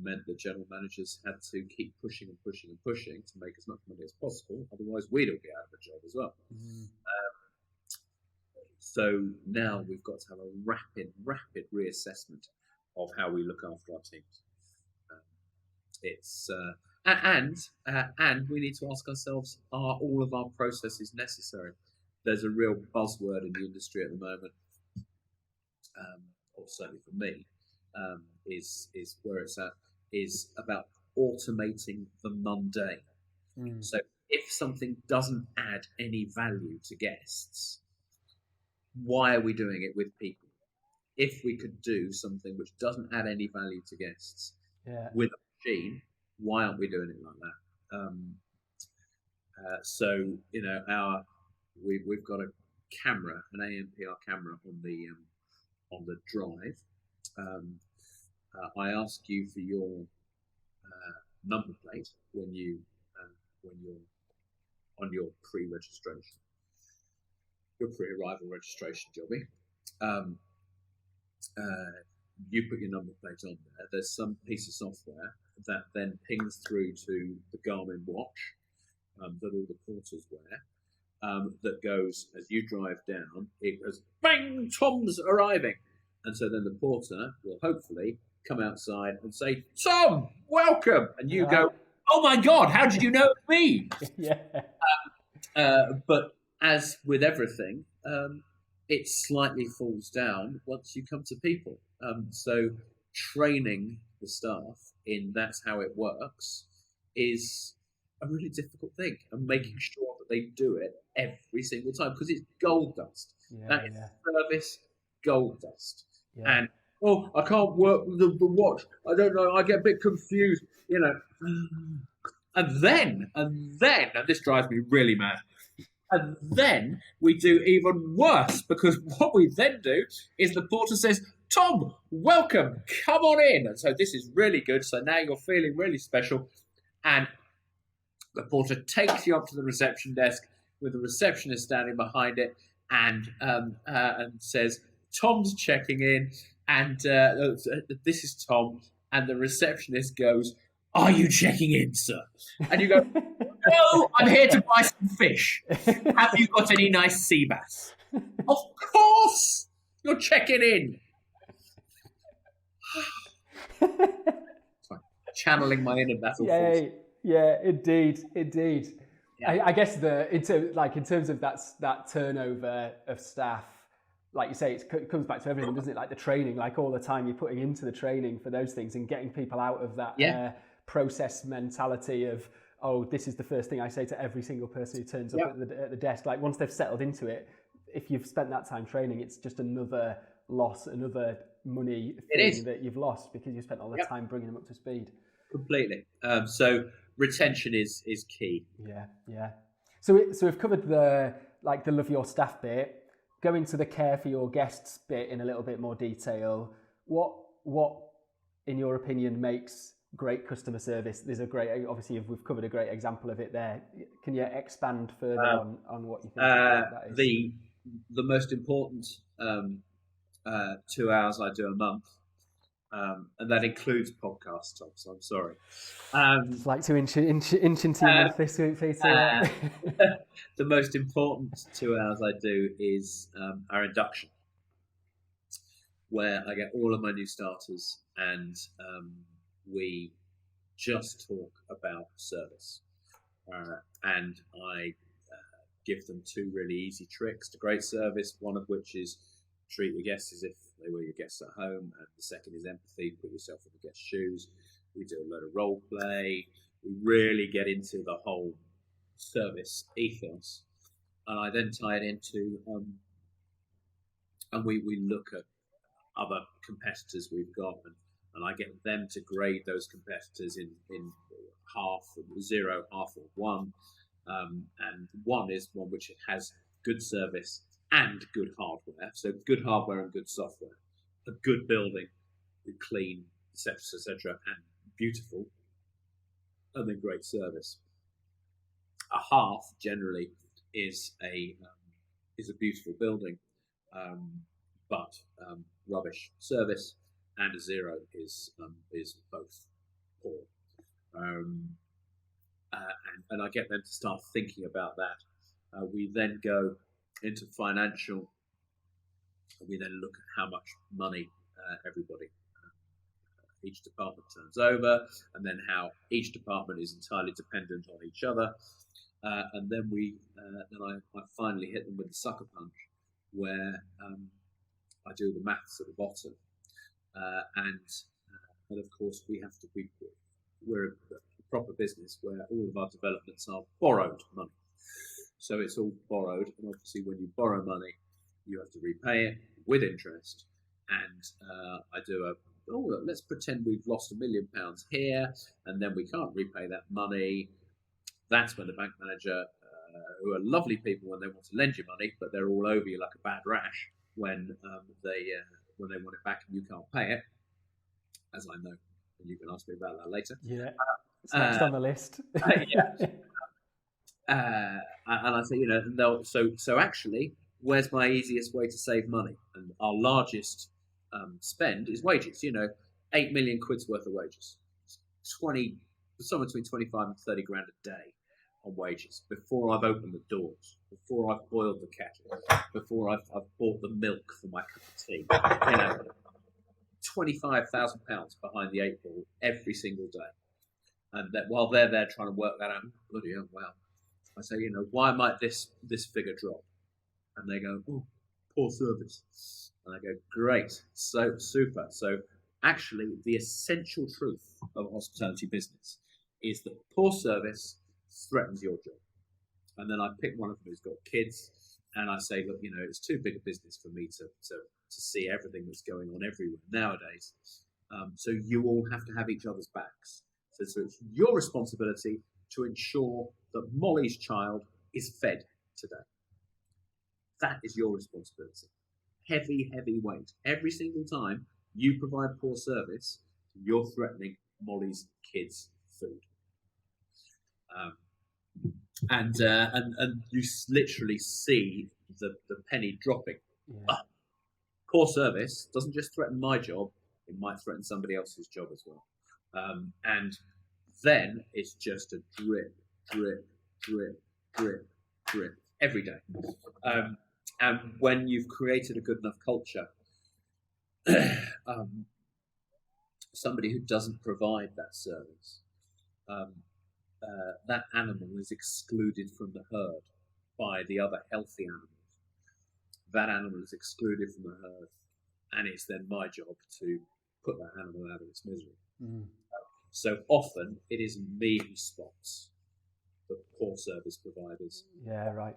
meant that general managers had to keep pushing and pushing and pushing to make as much money as possible. Otherwise, we'd all be out of a job as well. So now we've got to have a rapid reassessment of how we look after our teams. And we need to ask ourselves: are all of our processes necessary? There's a real buzzword in the industry at the moment, or certainly for me, is where it's at, is about automating the mundane. So if something doesn't add any value to guests, why are we doing it with people? If we could do something which doesn't add any value to guests with a machine, why aren't we doing it like that? So we've got a camera, an ANPR camera on the drive. I ask you for your number plate when you're on your pre-registration, your pre-arrival registration, Jobby. You put your number plate on there. There's some piece of software that then pings through to the Garmin watch that all the porters wear. That goes, as you drive down, it goes, bang, Tom's arriving. And so then the porter will hopefully come outside and say, Tom, welcome. And you go, oh my God, how did you know it's me? But as with everything, it slightly falls down once you come to people. So training the staff in that's how it works is a really difficult thing, and making sure that they do it every single time, because it's gold dust. That is service gold dust. And I can't work with the watch. I don't know. I get a bit confused, And then, and this drives me really mad. And then we do even worse, because what we then do is the porter says, Tom, welcome, come on in. And so this is really good. So now you're feeling really special. And the porter takes you up to the reception desk with the receptionist standing behind it, and says, Tom's checking in, and this is Tom. And the receptionist goes, are you checking in, sir? And you go, no, I'm here to buy some fish. Have you got any nice sea bass? Of course, you're checking in. Sorry, channeling my inner battle force. Yeah, indeed. Yeah. I guess in terms of that turnover of staff, like you say, it comes back to everything, doesn't it? Like the training, like all the time you're putting into the training for those things, and getting people out of that process mentality of, oh, this is the first thing I say to every single person who turns up at the desk. Like once they've settled into it, if you've spent that time training, it's just another loss, another money thing that you've lost, because you spent all the time bringing them up to speed. Completely. So retention is key. Yeah. So we've covered the love your staff bit. Go into the care for your guests bit in a little bit more detail. What in your opinion makes great customer service? There's obviously we've covered a great example of it there. Can you expand further on what you think that is? The most important 2 hours I do a month, and that includes podcasts, Tom, so I'm sorry. It's like 2 inch into your month this week, Peter. The most important 2 hours I do is our induction, where I get all of my new starters, and we just talk about service. And I give them 2 really easy tricks to great service, one of which is treat your guests as if they were your guests at home, and the second is empathy, put yourself in the guest's shoes. We do a load of role play. We really get into the whole service ethos. and I then tie it into, and we look at other competitors we've got, and I get them to grade those competitors in half, 0, half, or 1. And 1 is one which has good service and good hardware. So good hardware and good software, a good building, clean, etc., etc., and beautiful, and then great service. A half generally is a beautiful building, but rubbish service, and a 0 is both poor. And I get them to start thinking about that. We then go into financial. We then look at how much money everybody, each department turns over, and then how each department is entirely dependent on each other. And then I finally hit them with the sucker punch, where I do the maths at the bottom, and of course we're a proper business where all of our developments are borrowed money. So it's all borrowed, and obviously when you borrow money, you have to repay it with interest. And I do let's pretend we've lost £1 million here, and then we can't repay that money. That's when the bank manager, who are lovely people when they want to lend you money, but they're all over you like a bad rash when they want it back and you can't pay it, as I know, and you can ask me about that later. Yeah, it's next on the list. Yeah. And I say, so actually, where's my easiest way to save money? And our largest spend is wages. 8 million quid's worth of wages, somewhere between 25 and 30 grand a day on wages, before I've opened the doors, before I've boiled the kettle, before I've bought the milk for my cup of tea. £25,000 behind the 8 ball every single day. And that while they're there trying to work that out, bloody hell, wow. I say, why might this figure drop? And they go, oh, poor service. And I go, great, so super. So actually, the essential truth of a hospitality business is that poor service threatens your job. And then I pick one of them who's got kids, and I say, look, it's too big a business for me to see everything that's going on everywhere nowadays. So you all have to have each other's backs. So it's your responsibility to ensure that Molly's child is fed today. That is your responsibility. Heavy, heavy weight. Every single time you provide poor service, you're threatening Molly's kids' food. And you literally see the penny dropping. Yeah. Poor service doesn't just threaten my job, it might threaten somebody else's job as well. And then it's just a drip, drip, drip, drip, drip every day. And when you've created a good enough culture, somebody who doesn't provide that service, that animal is excluded from the herd by the other healthy animals. That animal is excluded from the herd, and it's then my job to put that animal out of its misery. Mm. So often it is me who spots the poor service providers. Yeah, right.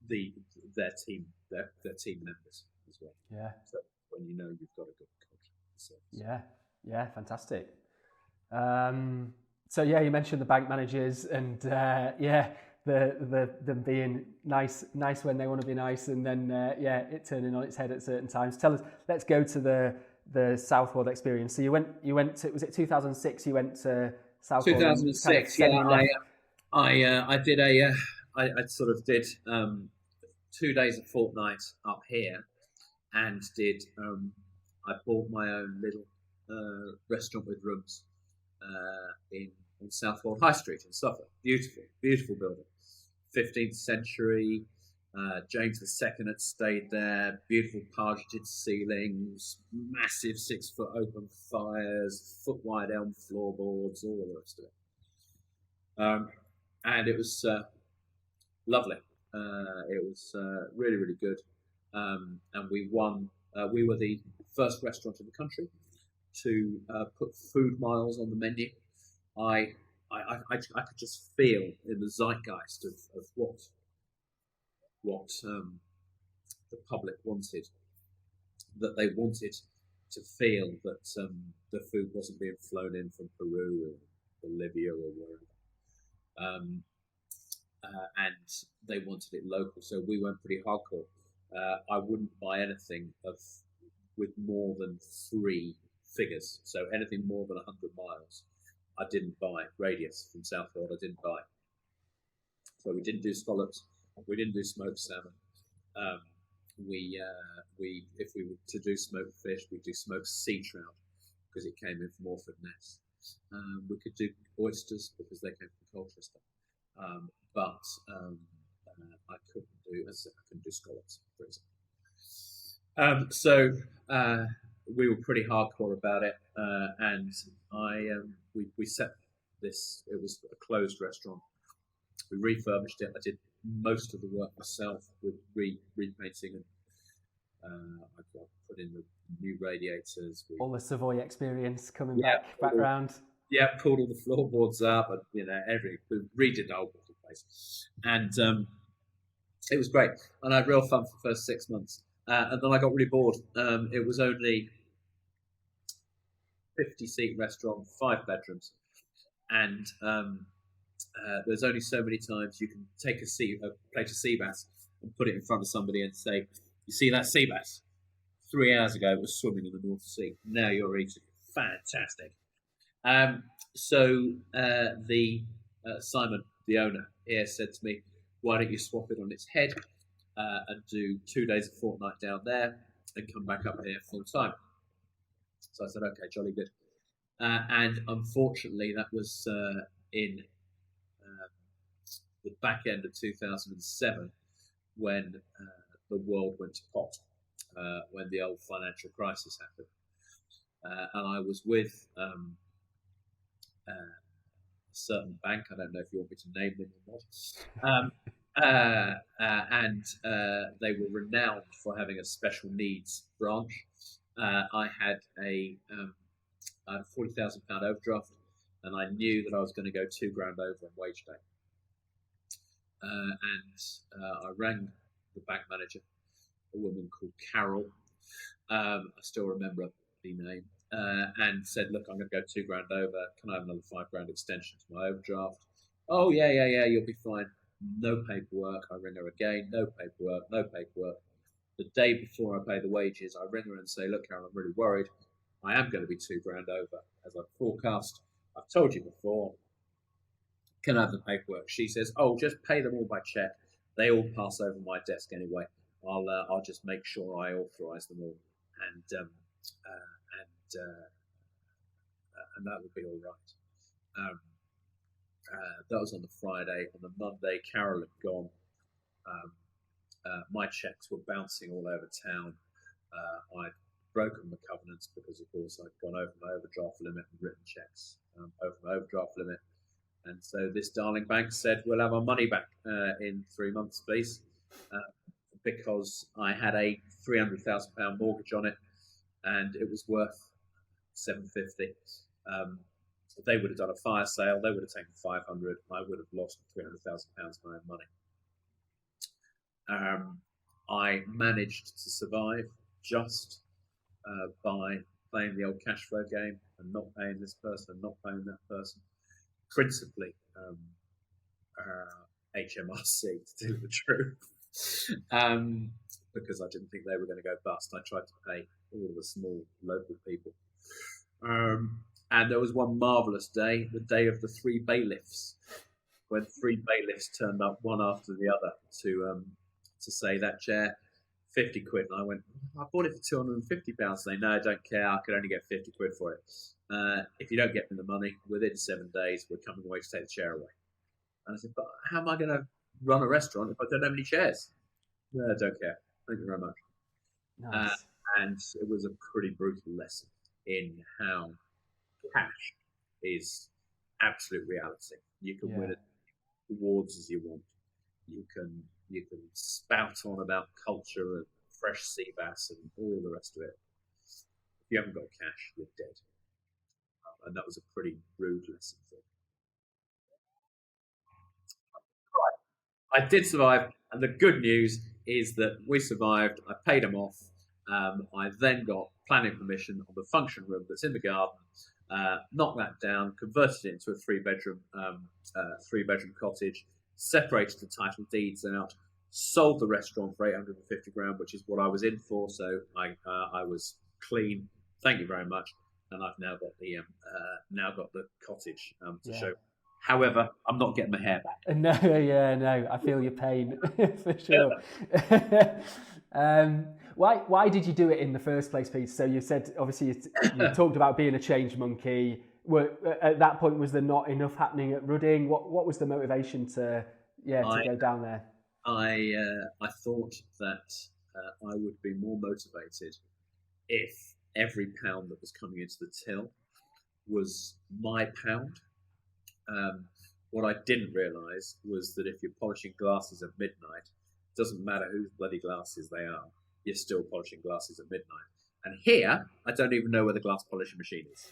Their team members as well. Yeah. So when you've got a good culture. Yeah, fantastic. So you mentioned the bank managers, and them being nice when they want to be nice, and then it turning on its head at certain times. Tell us. Let's go to the Southwold experience. So you went to, was it 2006? You went to Southwold. 2006. I did I sort of did 2 days a fortnight up here, and I bought my own little restaurant with rooms in Southwold High Street in Suffolk. Beautiful building. 15th century. James II had stayed there. Beautiful pargeted ceilings, massive 6-foot open fires, foot-wide elm floorboards, all the rest of it. And it was lovely. It was really, really good. And we won. We were the first restaurant in the country to put food miles on the menu. I could just feel in the zeitgeist of what what the public wanted, that they wanted to feel that the food wasn't being flown in from Peru or Bolivia or wherever. And they wanted it local, so we went pretty hardcore. I wouldn't buy anything with more than 3 figures, so anything more than 100 miles, I didn't buy. Radius from Southfield, I didn't buy. So we didn't do scallops, we didn't do smoked salmon. If we were to do smoked fish, we'd do smoked sea trout because it came in from Orford Ness. We could do oysters because they came from Colchester. But I couldn't do scallops, for example. So we were pretty hardcore about it, and we set this. It was a closed restaurant. We refurbished it. I did most of the work myself with repainting, and I put in the new radiators. All the Savoy experience coming back round. Yeah, pulled all the floorboards up, and we redid the whole place, and it was great. And I had real fun for the first 6 months, and then I got really bored. It was only 50-seat restaurant, 5 bedrooms, and there's only so many times you can take a plate of sea bass and put it in front of somebody and say, "You see that sea bass? 3 hours ago it was swimming in the North Sea. Now you're eating it. Fantastic." So Simon, the owner here, said to me, "Why don't you swap it on its head and do 2 days a fortnight down there and come back up here full time?" So I said, "Okay, jolly good." And unfortunately, that was in the back end of 2007 when the world went to pot, when the old financial crisis happened. And I was with a certain bank. I don't know if you want me to name them or not. And they were renowned for having a special needs branch. I had a £40,000 overdraft, and I knew that I was going to go £2,000 over on wage day. I rang the bank manager, a woman called Carol. I still remember the name. And said, "Look, I'm going to go £2,000 over. Can I have another £5,000 extension to my overdraft?" "Oh, yeah, you'll be fine." No paperwork. I ring her again. No paperwork. The day before I pay the wages, I ring her and say, "Look, Carol, I'm really worried. I am going to be £2,000 over, as I forecast. I've told you before. Can I have the paperwork?" She says, "Oh, just pay them all by cheque. They all pass over my desk anyway. I'll just make sure I authorise them all, and that would be all right." That was on the Friday. On the Monday, Carol had gone. My cheques were bouncing all over town. I'd broken the covenants because, of course, I'd gone over my overdraft limit and written cheques over my overdraft limit. And so this darling bank said, "We'll have our money back in 3 months, please," because I had a £300,000 mortgage on it, and it was worth $750. They would have done a fire sale. They would have taken 500. I would have lost £300,000 of my own money. I managed to survive just by playing the old cash flow game and not paying this person and not paying that person. Principally HMRC, to tell the truth, because I didn't think they were going to go bust. I tried to pay all the small local people. And there was one marvellous day, the day of the 3 bailiffs, when 3 bailiffs turned up one after the other to say, "That chair, 50 quid. And I went, "I bought it for £250. They, "No, I don't care. I could only get 50 quid for it. If you don't get me the money, within 7 days, we're coming away to take the chair away." And I said, "But how am I going to run a restaurant if I don't have any chairs?" "No, I don't care. Thank you very much." Nice. And it was a pretty brutal lesson in how cash is absolute reality. You can win awards as you want. You can spout on about culture and fresh sea bass and all the rest of it. If you haven't got cash, you're dead. And that was a pretty rude lesson for me. I did survive, and the good news is that we survived. I paid them off. I then got planning permission on the function room that's in the garden. Knocked that down, converted it into a three-bedroom cottage, separated the title deeds out, sold the restaurant for 850 grand, which is what I was in for. So I was clean. Thank you very much. And I've now got the cottage to show. However, I'm not getting my hair back. No, I feel your pain for sure. Why did you do it in the first place, Pete? So you said, obviously, you talked about being a change monkey. At that point, was there not enough happening at Rudding? What was the motivation to go down there? I thought that I would be more motivated if every pound that was coming into the till was my pound. What I didn't realise was that if you're polishing glasses at midnight, it doesn't matter whose bloody glasses they are, you're still polishing glasses at midnight. And here, I don't even know where the glass polishing machine is.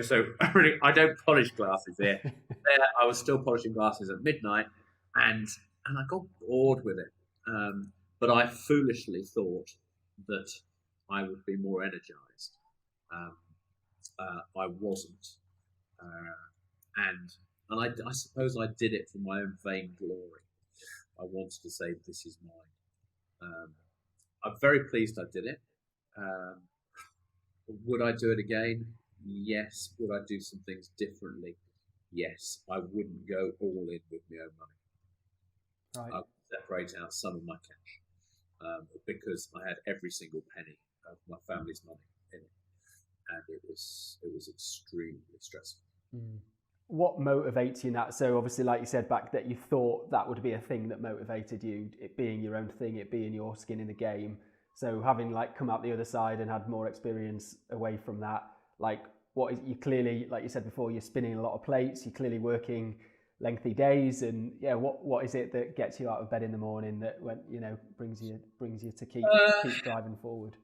So really, I don't polish glasses here. There, I was still polishing glasses at midnight, and I got bored with it. But I foolishly thought that I would be more energised. I wasn't. And I suppose I did it for my own vain glory. I wanted to say, this is mine. I'm very pleased I did it. Would I do it again? Yes. Would I do some things differently? Yes. I wouldn't go all in with my own money. Right. I would separate out some of my cash because I had every single penny of my family's money in it, and it was extremely stressful. Mm. What motivates you in that? So obviously, like you said back, that you thought that would be a thing that motivated you, it being your own thing, it being your skin in the game. So having come out the other side and had more experience away from that, what is you clearly, like you said before, you're spinning a lot of plates, you're clearly working lengthy days, and what is it that gets you out of bed in the morning that brings you to keep driving forward?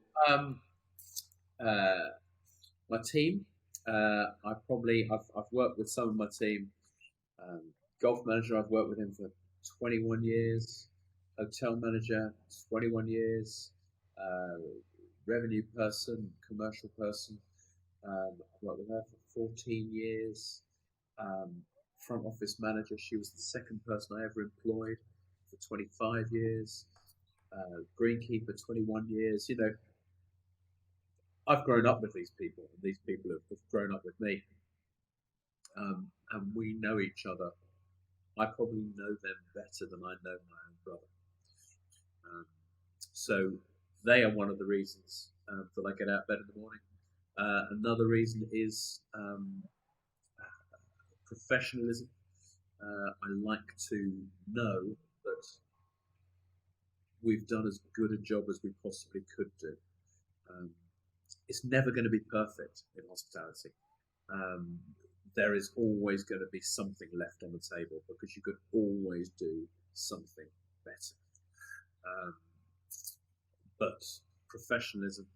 My team. I've worked with some of my team. Golf manager, I've worked with him for 21 years. Hotel manager, 21 years. Revenue person, commercial person. I've worked with her for 14 years. Front office manager, she was the second person I ever employed for 25 years. Greenkeeper, 21 years. I've grown up with these people, and these people have grown up with me. And we know each other. I probably know them better than I know my own brother. So they are one of the reasons that I get out of bed in the morning. Another reason is professionalism. I like to know that we've done as good a job as we possibly could do. It's never going to be perfect in hospitality. There is always going to be something left on the table because you could always do something better. But professionalism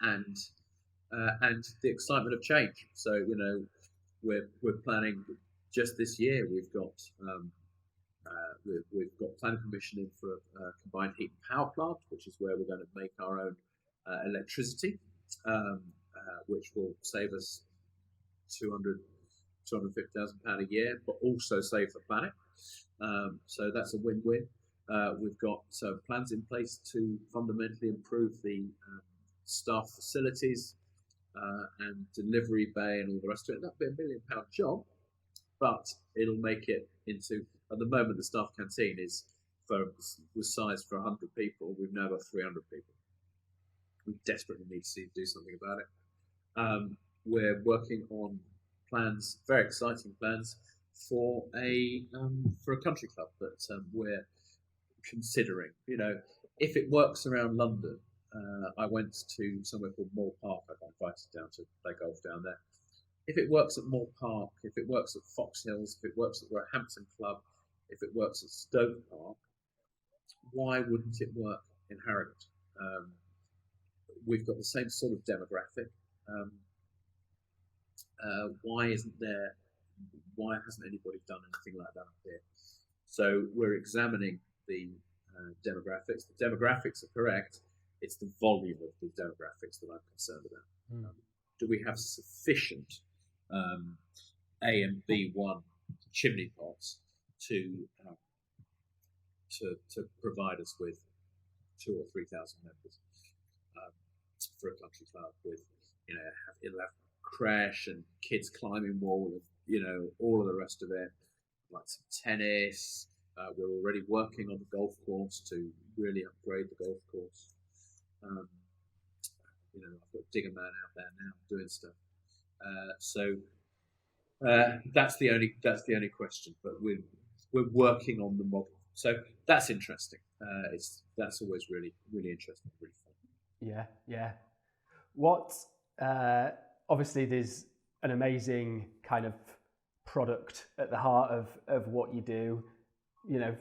and the excitement of change. So we're planning just this year. We've got planning permission in for a combined heat and power plant, which is where we're going to make our own electricity, which will save us £250,000 a year, but also save the planet. So that's a win-win. We've got plans in place to fundamentally improve the staff facilities and delivery bay and all the rest of it. That'll be £1 million job, but it'll make it into. At the moment, the staff canteen was sized for 100 people. We've now got 300 people. We desperately need to do something about it. We're working on plans, very exciting plans, for a country club that we're considering. If it works around London, I went to somewhere called Moor Park. I got invited down to play golf down there. If it works at Moor Park, if it works at Fox Hills, if it works at Roehampton Club, if it works at Stoke Park, why wouldn't it work in Harrogate? We've got the same sort of demographic. Why isn't there why hasn't anybody done anything like that up here? So we're examining the demographics. The demographics are correct. It's the volume of the demographics that I'm concerned about. Do we have sufficient A and B1 chimney pots to provide us with 2,000 or 3,000 members for a country club with, it'll have crash and kids climbing wall and, all of the rest of it, like some tennis. We're already working on the golf course to really upgrade the golf course. I've got Digger Man out there now doing stuff. So that's the only question. But we're working on the model. So that's interesting. That's always really, really interesting, really fun. Yeah. What obviously there's an amazing kind of product at the heart of what you do.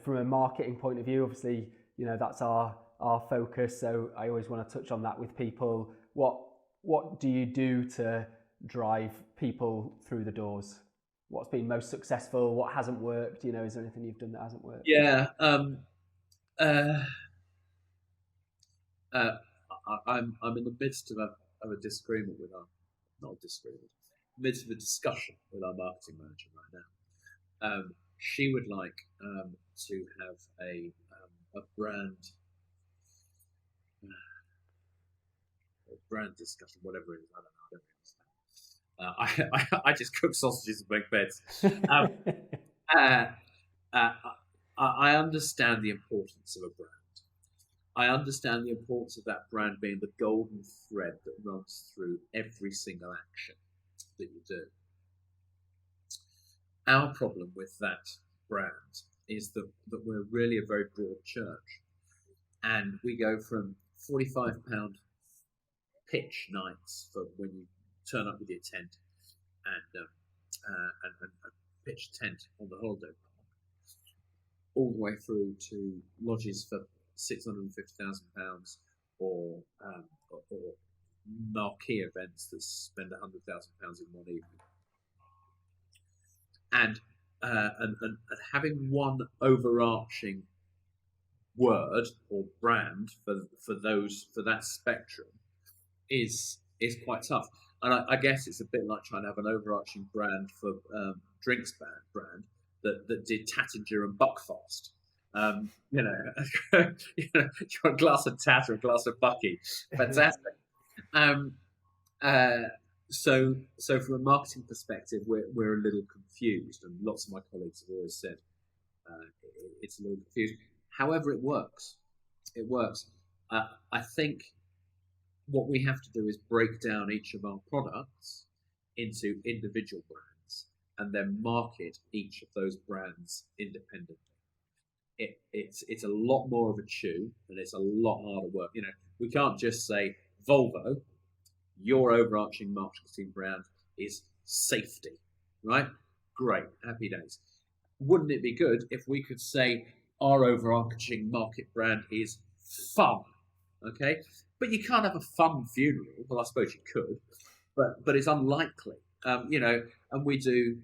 From a marketing point of view, obviously, that's our focus. So I always want to touch on that with people. What do you do to drive people through the doors? What's been most successful? What hasn't worked? Is there anything you've done that hasn't worked? Yeah. I'm in the midst of a disagreement with midst of a discussion with our marketing manager right now. She would like to have a brand discussion, whatever it is. I don't understand. I just cook sausages and make beds. I understand the importance of a brand. I understand the importance of that brand being the golden thread that runs through every single action that you do. Our problem with that brand is that we're really a very broad church, and we go from £45 pitch nights for when you turn up with your tent and pitch tent on the holiday park, all the way through to lodges for £650,000 or marquee events that spend £100,000 in one evening. And having one overarching word or brand for that spectrum is quite tough. And I guess it's a bit like trying to have an overarching brand for drinks brand that did Tattinger and Buckfast. You want a glass of Tat or a glass of Bucky. Fantastic. So from a marketing perspective, we're a little confused, and lots of my colleagues have always said it's a little confusing. However, it works. It works. I think what we have to do is break down each of our products into individual brands and then market each of those brands independently. It's a lot more of a chew, and it's a lot harder work. We can't just say, Volvo, your overarching marketing brand is safety, right? Great, happy days. Wouldn't it be good if we could say our overarching market brand is fun, okay? But you can't have a fun funeral. Well, I suppose you could, but it's unlikely, and we do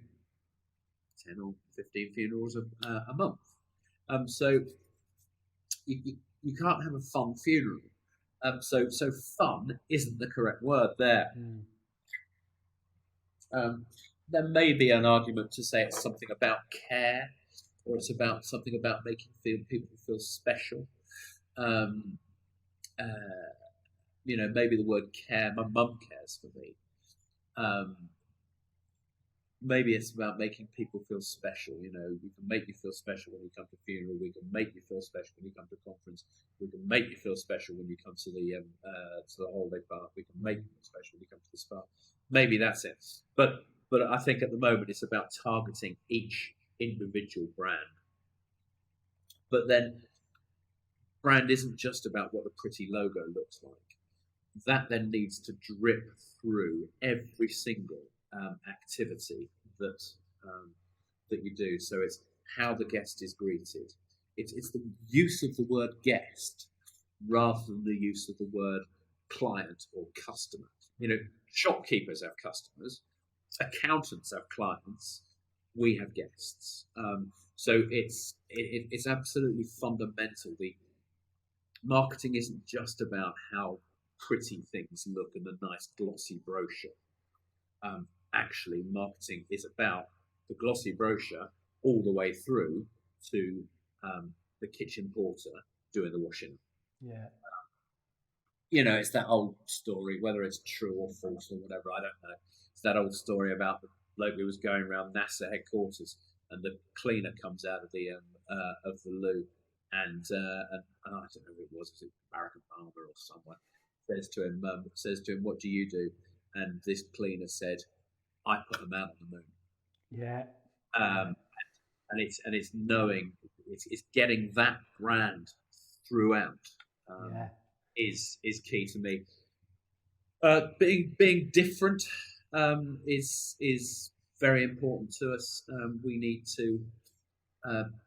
10 or 15 funerals a month. So you can't have a fun funeral. So fun isn't the correct word there. There may be an argument to say it's something about care, or it's about something about making people feel special. Maybe the word care. My mum cares for me. Maybe it's about making people feel special. We can make you feel special when you come to funeral. We can make you feel special when you come to conference. We can make you feel special when you come to the holiday park. We can make you feel special when you come to the spa. Maybe that's it. But I think at the moment it's about targeting each individual brand. But then brand isn't just about what the pretty logo looks like. That then needs to drip through every single activity that you do. So it's how the guest is greeted. It's the use of the word guest rather than the use of the word client or customer. Shopkeepers have customers, accountants have clients, we have guests. So it's absolutely fundamental. The marketing isn't just about how pretty things look and a nice glossy brochure. Actually, marketing is about the glossy brochure all the way through to the kitchen porter doing the washing. Yeah. It's that old story, whether it's true or false or whatever, I don't know. It's that old story about the bloke who was going around NASA headquarters, and the cleaner comes out of the loo, and I don't know who it was Barack Obama or someone, says to him, "What do you do?" And this cleaner said, "I put them out on the moon." Yeah. And it's knowing, it's getting that brand throughout. Is key to me. Being different is very important to us. We need to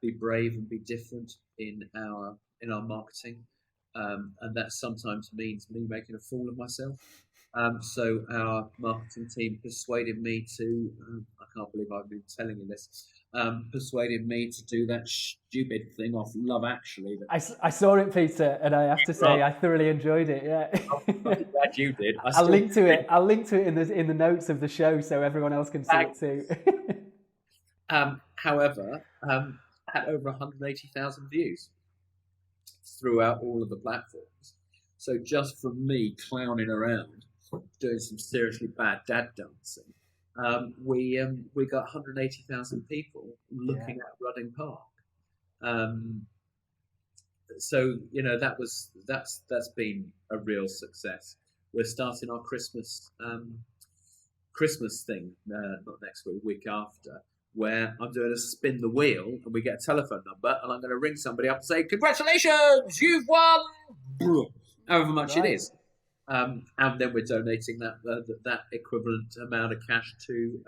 be brave and be different in our marketing, and that sometimes means me making a fool of myself. So our marketing team persuaded me to. I can't believe I've been telling you this. Persuaded me to do that stupid thing off Love Actually. I saw it, Peter, and I have to say I thoroughly enjoyed it. Yeah, I'm glad you did. I'll link to it. I'll link to it in the notes of the show so everyone else can see it too. However, had over 180,000 views throughout all of the platforms. So just from me clowning around, doing some seriously bad dad dancing, we got 180,000 people looking at Rudding Park. So that's been a real success. We're starting our Christmas thing not next week after, where I'm doing a spin the wheel and we get a telephone number and I'm going to ring somebody up and say, "Congratulations, you've won," however much it is. And then we're donating that equivalent amount of cash to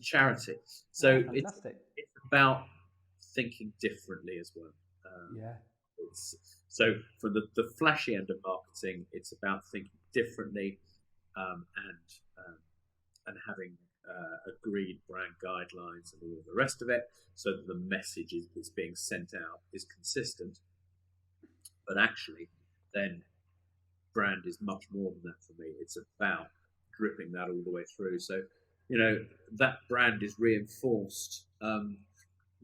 charity. So it's about thinking differently as well. So for the flashy end of marketing, it's about thinking differently and having agreed brand guidelines and all of the rest of it, so that the message that's being sent out is consistent. But actually, then brand is much more than that for me. It's about dripping that all the way through. So, that brand is reinforced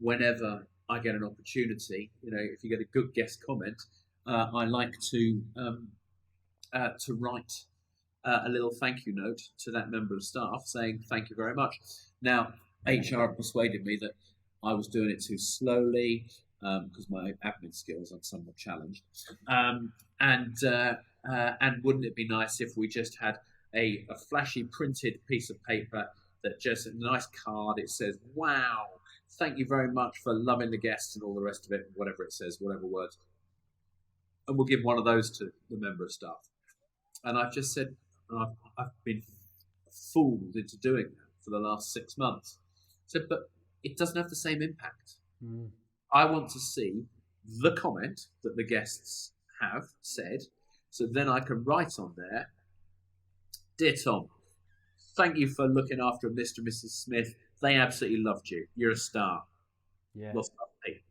whenever I get an opportunity. If you get a good guest comment, I like to write a little thank you note to that member of staff saying thank you very much. Now, HR persuaded me that I was doing it too slowly because my admin skills are somewhat challenged. And wouldn't it be nice if we just had a flashy printed piece of paper that just a nice card, it says, "Wow, thank you very much for loving the guests," and all the rest of it, whatever it says, whatever words. And we'll give one of those to the member of staff. And I've just said, I've been fooled into doing that for the last 6 months. So, but it doesn't have the same impact. I want to see the comment that the guests have said, so then I can write on there, "Dear Tom, thank you for looking after Mr. and Mrs. Smith. They absolutely loved you. You're a star." Yeah. Lost me.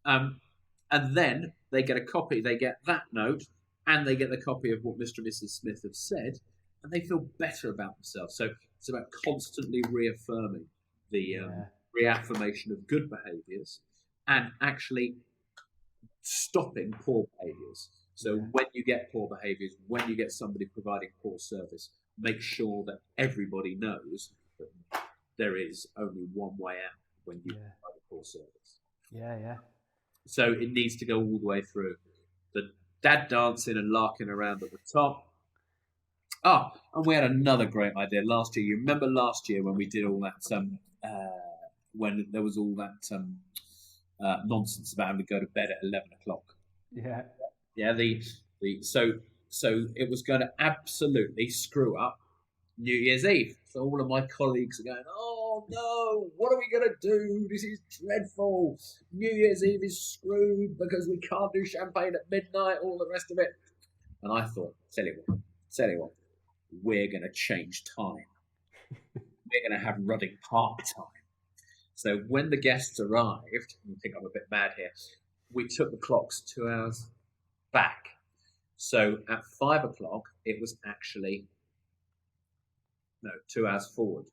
And then they get a copy. They get that note, and they get the copy of what Mr. and Mrs. Smith have said, and they feel better about themselves. So it's about constantly reaffirming the reaffirmation of good behaviours and actually stopping poor behaviours. So when you get poor behaviours, when you get somebody providing poor service, make sure that everybody knows that there is only one way out when you provide a poor service. Yeah. So it needs to go all the way through. The dad dancing and larking around at the top. And we had another great idea last year. You remember last year when we did all that, when there was all that nonsense about having to go to bed at 11 o'clock. Yeah. Yeah. So it was going to absolutely screw up New Year's Eve. So all of my colleagues are going, "Oh no, what are we going to do? This is dreadful. New Year's Eve is screwed because we can't do champagne at midnight, all the rest of it." And I thought, tell you what, we're going to change time. We're going to have Rudding Park time. So when the guests arrived, I think I'm a bit mad here, we took the clocks 2 hours back. So at 5 o'clock, it was actually, no, 2 hours forward.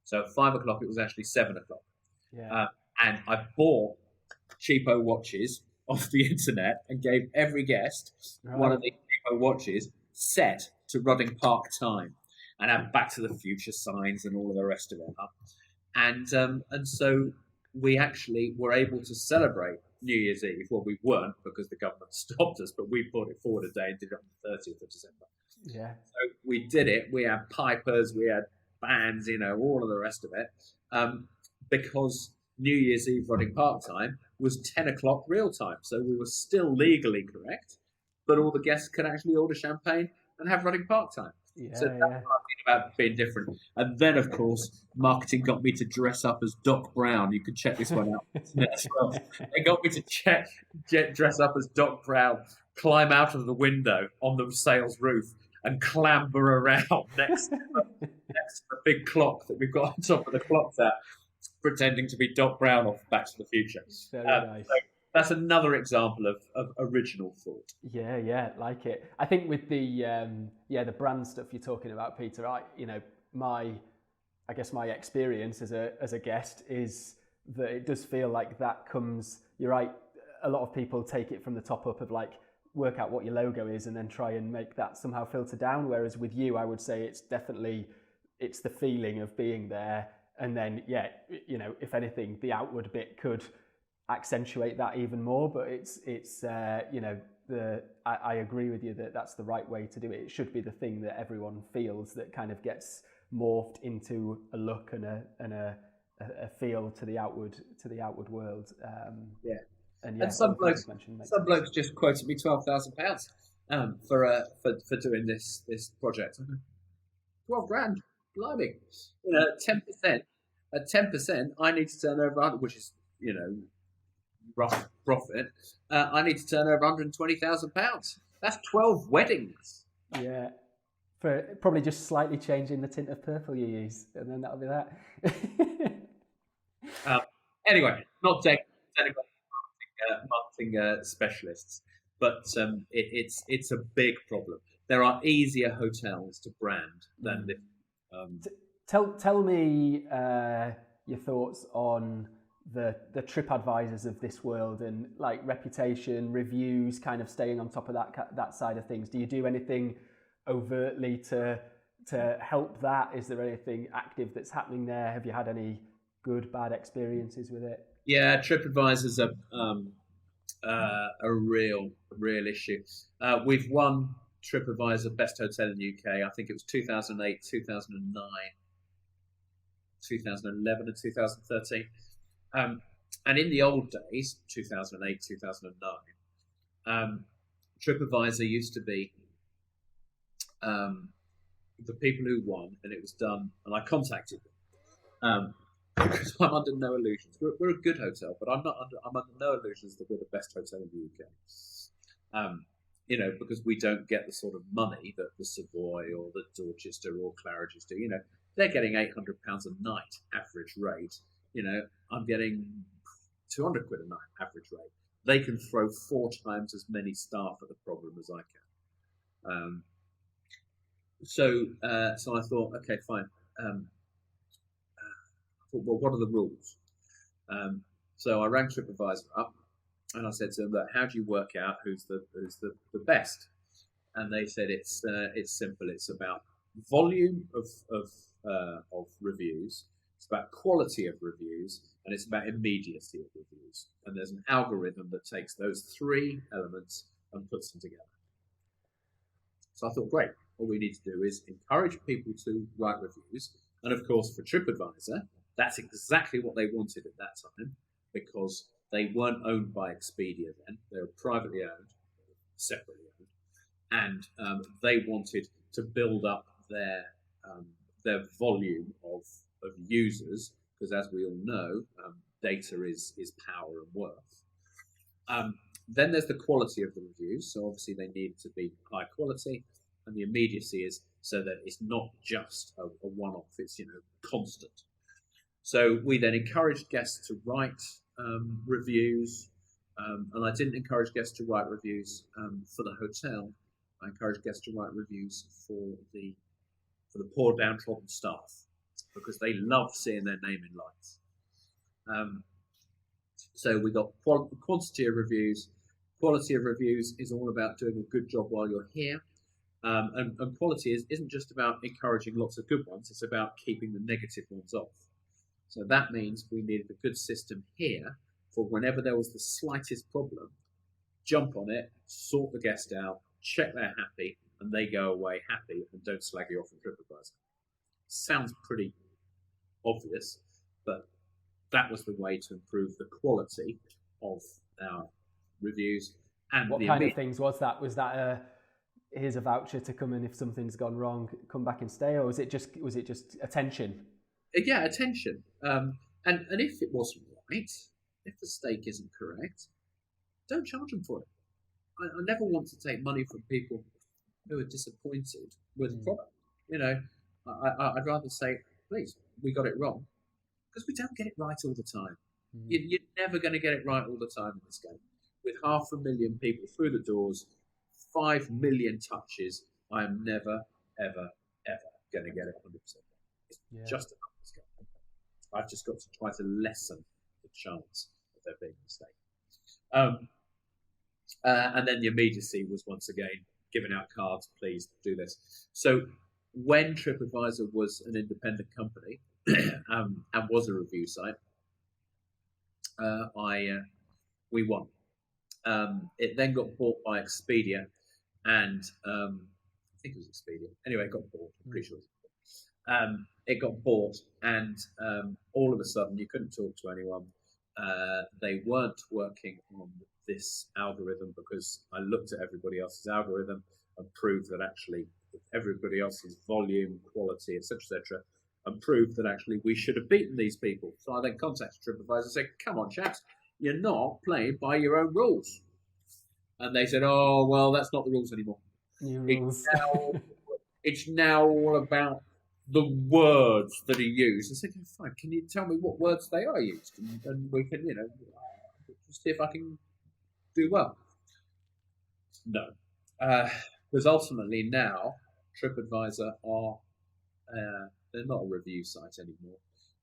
So at 5 o'clock, it was actually 7 o'clock. Yeah. And I bought cheapo watches off the internet and gave every guest one of the cheapo watches set to Rudding Park time and had Back to the Future signs and all of the rest of it up. And so we actually were able to celebrate New Year's Eve. Well, we weren't because the government stopped us, but we brought it forward a day and did it on the 30th of December. Yeah. So we did it. We had pipers, we had bands, all of the rest of it, because New Year's Eve Rudding Park time was 10 o'clock real time. So we were still legally correct, but all the guests could actually order champagne and have Rudding Park time. Yeah, So that's what I mean about being different. And then, of course, marketing got me to dress up as Doc Brown. You can check this one out as well. They got me to dress up as Doc Brown, climb out of the window on the sales roof and clamber around next to the big clock that we've got on top of the clock there, pretending to be Doc Brown off Back to the Future. Very nice. So that's another example of original thought. Yeah, like it. I think with the brand stuff you're talking about, Peter, my experience as a guest is that it does feel like that comes. You're right. A lot of people take it from the top up of like work out what your logo is and then try and make that somehow filter down. Whereas with you, I would say it's the feeling of being there, and then if anything, the outward bit could accentuate that even more. But I agree with you that that's the right way to do it. It should be the thing that everyone feels that kind of gets morphed into a look and a feel to the outward world. And some blokes just quoted me £12,000 for doing this project. £12,000, blimey! 10%. At 10%, I need to turn over 100, which is rough profit. I need to turn over £120,000. That's 12 weddings. Yeah, for probably just slightly changing the tint of purple you use, and then that'll be that. Anyway, not technical marketing specialists, but it's a big problem. There are easier hotels to brand than this. Tell me your thoughts on the TripAdvisors of this world and like reputation, reviews, kind of staying on top of that side of things. Do you do anything overtly to help that? Is there anything active that's happening there? Have you had any good, bad experiences with it? Yeah, TripAdvisor's a real issue. We've won TripAdvisor Best Hotel in the UK. I think it was 2008, 2009, 2011 and 2013. And in the old days, 2008, 2009, TripAdvisor used to be the people who won, and it was done, and I contacted them. Because I'm under no illusions. We're a good hotel, but I'm under no illusions that we're the best hotel in the UK. Because we don't get the sort of money that the Savoy or the Dorchester or Claridge's do. They're getting £800 a night average rate. I'm getting £200 a night average rate. They can throw 4 times as many staff at the problem as I can. So I thought, okay, fine. Well, what are the rules? So I rang TripAdvisor up and I said to them, "Look, how do you work out who's the best?" And they said it's simple. It's about volume of reviews. It's about quality of reviews, and it's about immediacy of reviews. And there's an algorithm that takes those 3 elements and puts them together. So I thought, great. All we need to do is encourage people to write reviews, and of course, for TripAdvisor, that's exactly what they wanted at that time, because they weren't owned by Expedia then. They were privately owned, separately owned, and they wanted to build up their volume of users, because as we all know, data is power and worth. Then there's the quality of the reviews. So obviously they need to be high quality, and the immediacy is so that it's not just a one-off, it's constant. So we then encouraged guests to write reviews, and I didn't encourage guests to write reviews for the hotel. I encouraged guests to write reviews for the poor downtrodden staff because they love seeing their name in lights. So we got quantity of reviews. Quality of reviews is all about doing a good job while you're here. And quality isn't just about encouraging lots of good ones, it's about keeping the negative ones off. So that means we needed a good system here for whenever there was the slightest problem, jump on it, sort the guest out, check they're happy, and they go away happy and don't slag you off on TripAdvisor. Sounds pretty obvious, but that was the way to improve the quality of our reviews. And what kind of things was that? Was that here's a voucher to come in if something's gone wrong, come back and stay, or was it just attention? Yeah, attention. And if it wasn't right, if the steak isn't correct, don't charge them for it. I never want to take money from people who are disappointed with the product. You know, I'd rather say, please, we got it wrong, because we don't get it right all the time. You're never going to get it right all the time in this game. With 500,000 people through the doors, 5 million touches, I am never, ever, ever going to get it 100%. It's just enough this game. I've just got to try to lessen the chance of there being a mistake. And then the immediacy was once again giving out cards, please do this. So when TripAdvisor was an independent company and was a review site, we won. It then got bought by Expedia, and I think it was Expedia. Anyway, it got bought. I'm pretty sure it was bought. It got bought, and all of a sudden you couldn't talk to anyone. They weren't working on this algorithm because I looked at everybody else's algorithm and proved that actually everybody else's volume, quality, etc., and proved that actually we should have beaten these people. So I then contacted TripAdvisor and said, come on, chaps, you're not playing by your own rules. And they said, oh, well, that's not the rules anymore. It's now all about the words that are used. I said, fine, can you tell me what words they are used? And we can, see if I can do well. No. Because ultimately now, TripAdvisor are, they're not a review site anymore.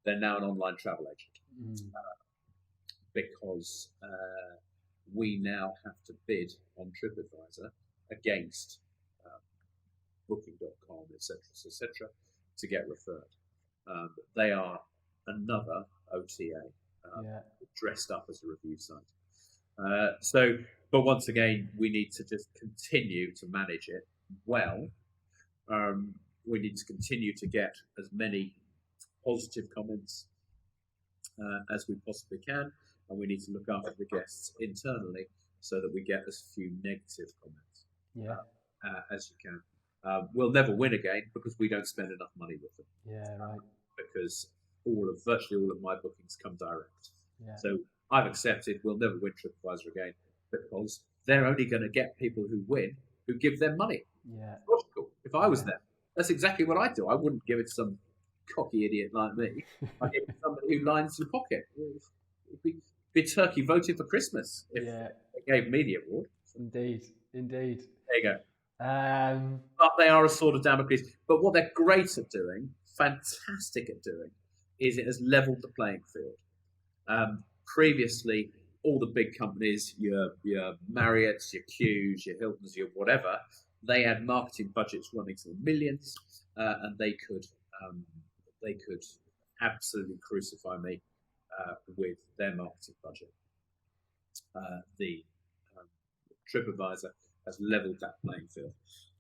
They're now an online travel agent. Because we now have to bid on TripAdvisor against Booking.com, etc., to get referred. They are another OTA dressed up as a review site. But once again, we need to just continue to manage it well. We need to continue to get as many positive comments as we possibly can, and we need to look after the guests internally so that we get as few negative comments as you can. We'll never win again because we don't spend enough money with them. Yeah, right. Because virtually all of my bookings come direct. Yeah. So I've accepted we'll never win TripAdvisor again because they're only going to get people who win who give them money. Yeah. Logical. If I was them, that's exactly what I'd do. I wouldn't give it to some cocky idiot like me. I'd give it to somebody who lines your pocket. It'd be Turkey voting for Christmas if they gave me the award. Indeed. There you go. But they are a sword of Damocles. But what they're great at doing, fantastic at doing, is it has leveled the playing field. Previously, all the big companies, your Marriotts, your Qs, your Hiltons, your whatever, they had marketing budgets running to the millions, and they could absolutely crucify me with their marketing budget. The TripAdvisor has leveled that playing field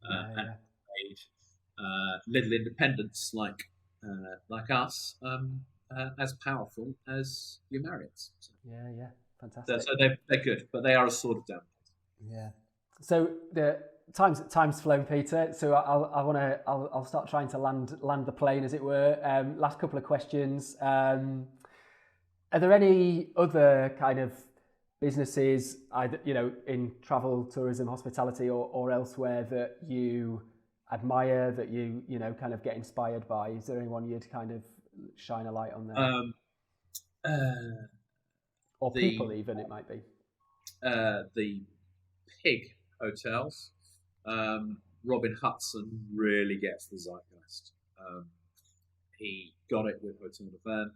and made little independents like us as powerful as your Marriotts. So, fantastic. So they're good, but they are a sword of Damocles. Yeah. So the time's flown, Peter. So I'll start trying to land the plane, as it were. Last couple of questions. Are there any other kind of businesses, either in travel, tourism, hospitality, or elsewhere, that you admire, that you kind of get inspired by? Is there anyone you'd kind of shine a light on there? Or The people, even, it might be. the pig hotels. Robin Hudson really gets the zeitgeist. He got it with Hotel de Verne,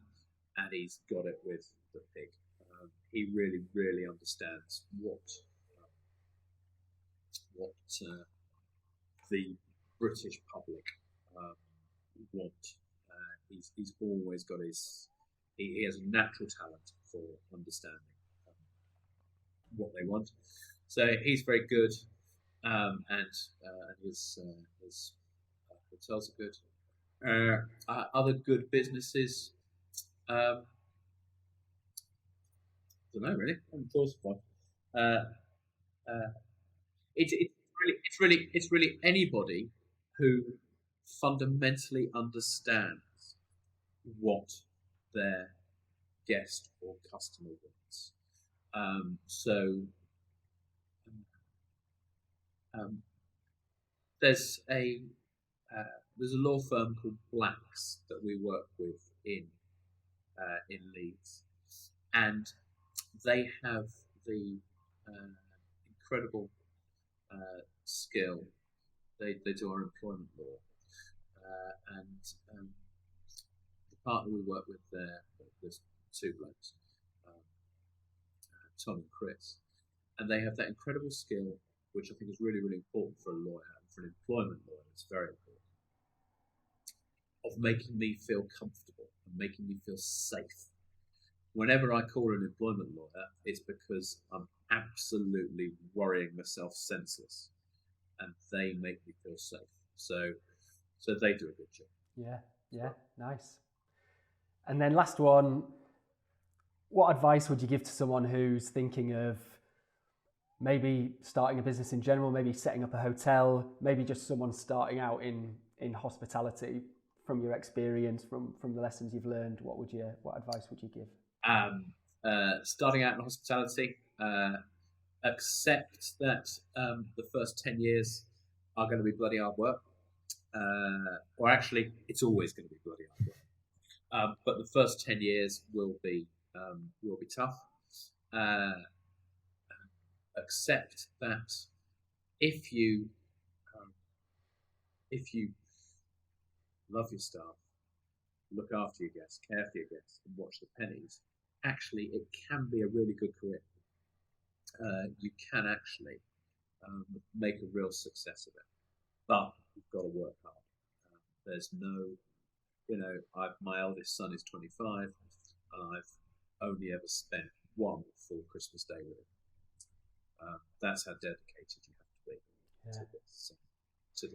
and he's got it with the pig. He really, really understands what the British public want. He's always got he has a natural talent for understanding what they want. So he's very good, and his hotels are good. Other good businesses. I don't know really. I haven't thought of one. It's really anybody who fundamentally understands what their guest or customer wants. There's a law firm called Blacks that we work with in Leeds, and they have the incredible skill. They do our employment law, and the partner we work with there, there's two blokes, Tom and Chris, and they have that incredible skill, which I think is really, really important for a lawyer and for an employment lawyer. It's very important, of making me feel comfortable and making me feel safe. Whenever I call an employment lawyer, it's because I'm absolutely worrying myself senseless, and they make me feel safe. So they do a good job. Yeah, nice. And then last one, what advice would you give to someone who's thinking of maybe starting a business in general, maybe setting up a hotel, maybe just someone starting out in hospitality? From your experience, from the lessons you've learned, what advice would you give? Starting out in hospitality, accept that the first 10 years are going to be bloody hard work. Or actually, it's always going to be bloody hard work. But the first 10 years will be tough. Accept that if you love your staff, look after your guests, care for your guests, and watch the pennies, actually, it can be a really good career. You can actually make a real success of it, but you've got to work hard. There's no, my eldest son is 25, and I've only ever spent one full Christmas day with him. That's how dedicated you have to be to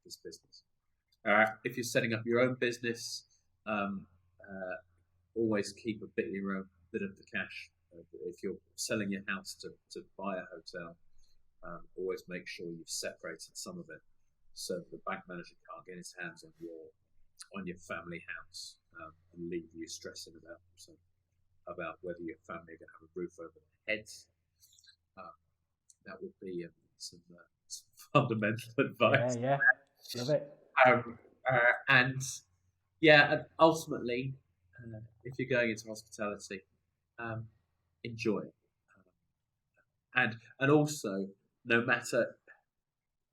this business. If you're setting up your own business, always keep a bit of the cash. If you're selling your house to buy a hotel, always make sure you've separated some of it, so that the bank manager can't get his hands on your family house and leave you stressing about whether your family are going to have a roof over their heads. That would be some fundamental advice. Yeah, love it. And ultimately, if you're going into hospitality, enjoy it. And also, no matter,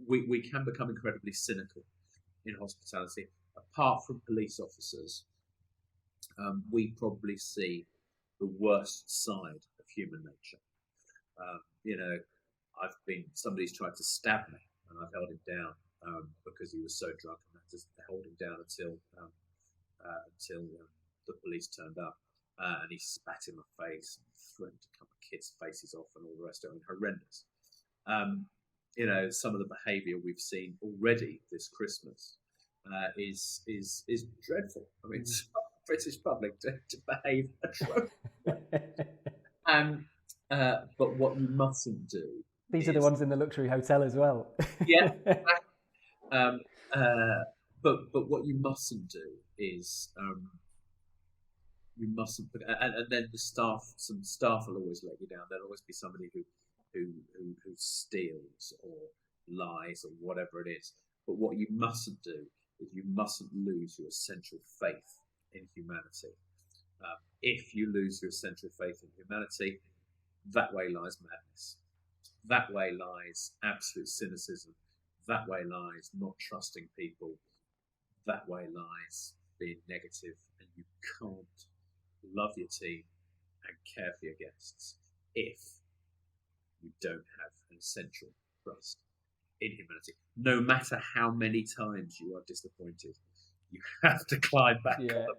we can become incredibly cynical in hospitality. Apart from police officers, we probably see the worst side of human nature. Somebody's tried to stab me, and I've held him down because he was so drunk, and I just held him down until the police turned up, and he spat in my face and threatened to cut my kids' faces off and all the rest of it. Horrendous. Some of the behaviour we've seen already this Christmas is dreadful. I mean, it's not the British public to behave atrociously. But what you mustn't do. These are the ones in the luxury hotel as well. Yeah. But what you mustn't do is you mustn't put, and then some staff will always let you down. There'll always be somebody who steals or lies or whatever it is. But what you mustn't do is you mustn't lose your essential faith in humanity. If you lose your essential faith in humanity, that way lies madness. That way lies absolute cynicism. That way lies not trusting people. That way lies being negative, and you can't love your team and care for your guests if you don't have an essential trust in humanity. No matter how many times you are disappointed, you have to climb back on the bike.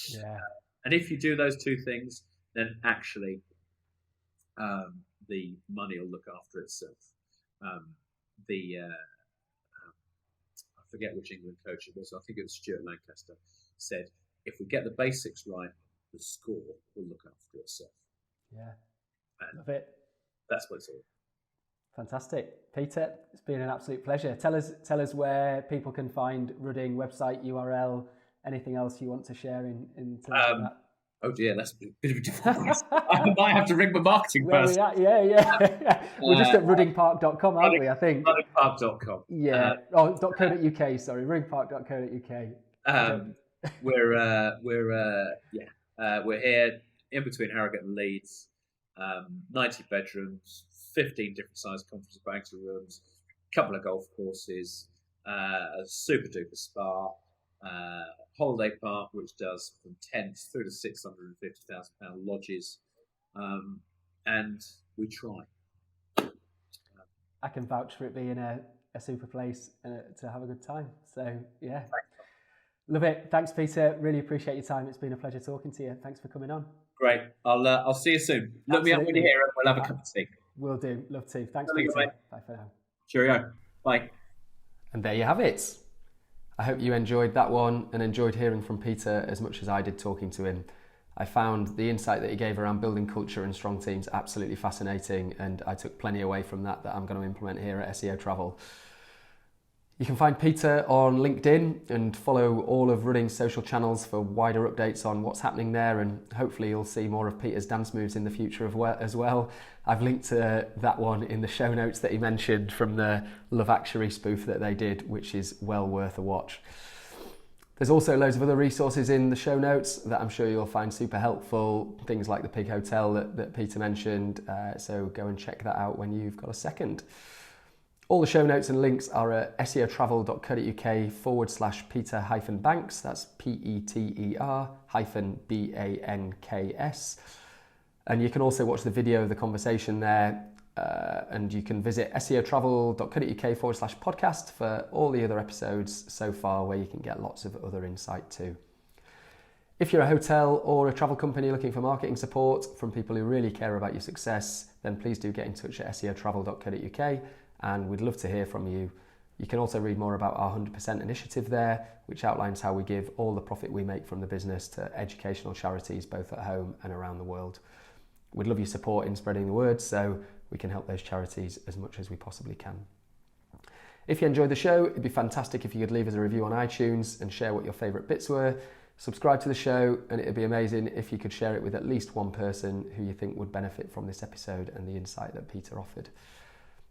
Yeah. And if you do those two things, then actually the money will look after itself. I forget which England coach it was. I think it was Stuart Lancaster, said, if we get the basics right, the score will look after itself. Yeah. And love it. That's what it's all. Fantastic. Peter, it's been an absolute pleasure. Tell us where people can find Rudding, website, URL, anything else you want to share in terms of that. Oh dear, that's a bit of a difficult question. I might have to ring my marketing Where person. we at? Yeah. We're just at ruddingpark.com, aren't we, I think? Ruddingpark.com. Yeah. .co.uk, sorry. ruddingpark.co.uk. We're here in between Harrogate and Leeds. 90 bedrooms, 15 different sized conference and banquet rooms, a couple of golf courses, a super duper spa, holiday park which does from tents through to £650,000 lodges, and we try. I can vouch for it being a super place to have a good time. So yeah, love it. Thanks, Peter. Really appreciate your time. It's been a pleasure talking to you. Thanks for coming on. Great. I'll see you soon. Look me up when you're here, and we'll have a cup of tea. Will do. Love to. Thanks, Peter. Bye for now. Cheerio. Bye. And there you have it. I hope you enjoyed that one and enjoyed hearing from Peter as much as I did talking to him. I found the insight that he gave around building culture and strong teams absolutely fascinating, and I took plenty away from that I'm going to implement here at SEO Travel. You can find Peter on LinkedIn and follow all of Rudding's social channels for wider updates on what's happening there, and hopefully you'll see more of Peter's dance moves in the future as well. I've linked to that one in the show notes that he mentioned from the Love Actually spoof that they did, which is well worth a watch. There's also loads of other resources in the show notes that I'm sure you'll find super helpful, things like the Pig Hotel that Peter mentioned, so go and check that out when you've got a second. All the show notes and links are at seotravel.co.uk/Peter-Banks, that's PETER-BANKS. And you can also watch the video of the conversation there, and you can visit seotravel.co.uk/podcast for all the other episodes so far, where you can get lots of other insight too. If you're a hotel or a travel company looking for marketing support from people who really care about your success, then please do get in touch at seotravel.co.uk, and we'd love to hear from you. You can also read more about our 100% initiative there, which outlines how we give all the profit we make from the business to educational charities both at home and around the world. We'd love your support in spreading the word so we can help those charities as much as we possibly can. If you enjoyed the show, it'd be fantastic if you could leave us a review on iTunes and share what your favourite bits were. Subscribe to the show, and it'd be amazing if you could share it with at least one person who you think would benefit from this episode and the insight that Peter offered.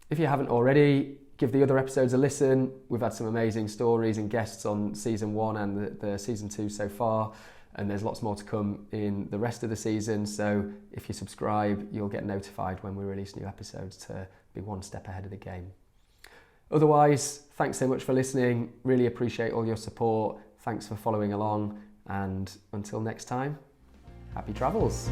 If you haven't already, give the other episodes a listen. We've had some amazing stories and guests on season 1 and the season 2 so far, and there's lots more to come in the rest of the season. So if you subscribe, you'll get notified when we release new episodes to be one step ahead of the game. Otherwise, thanks so much for listening. Really appreciate all your support. Thanks for following along, and until next time, happy travels.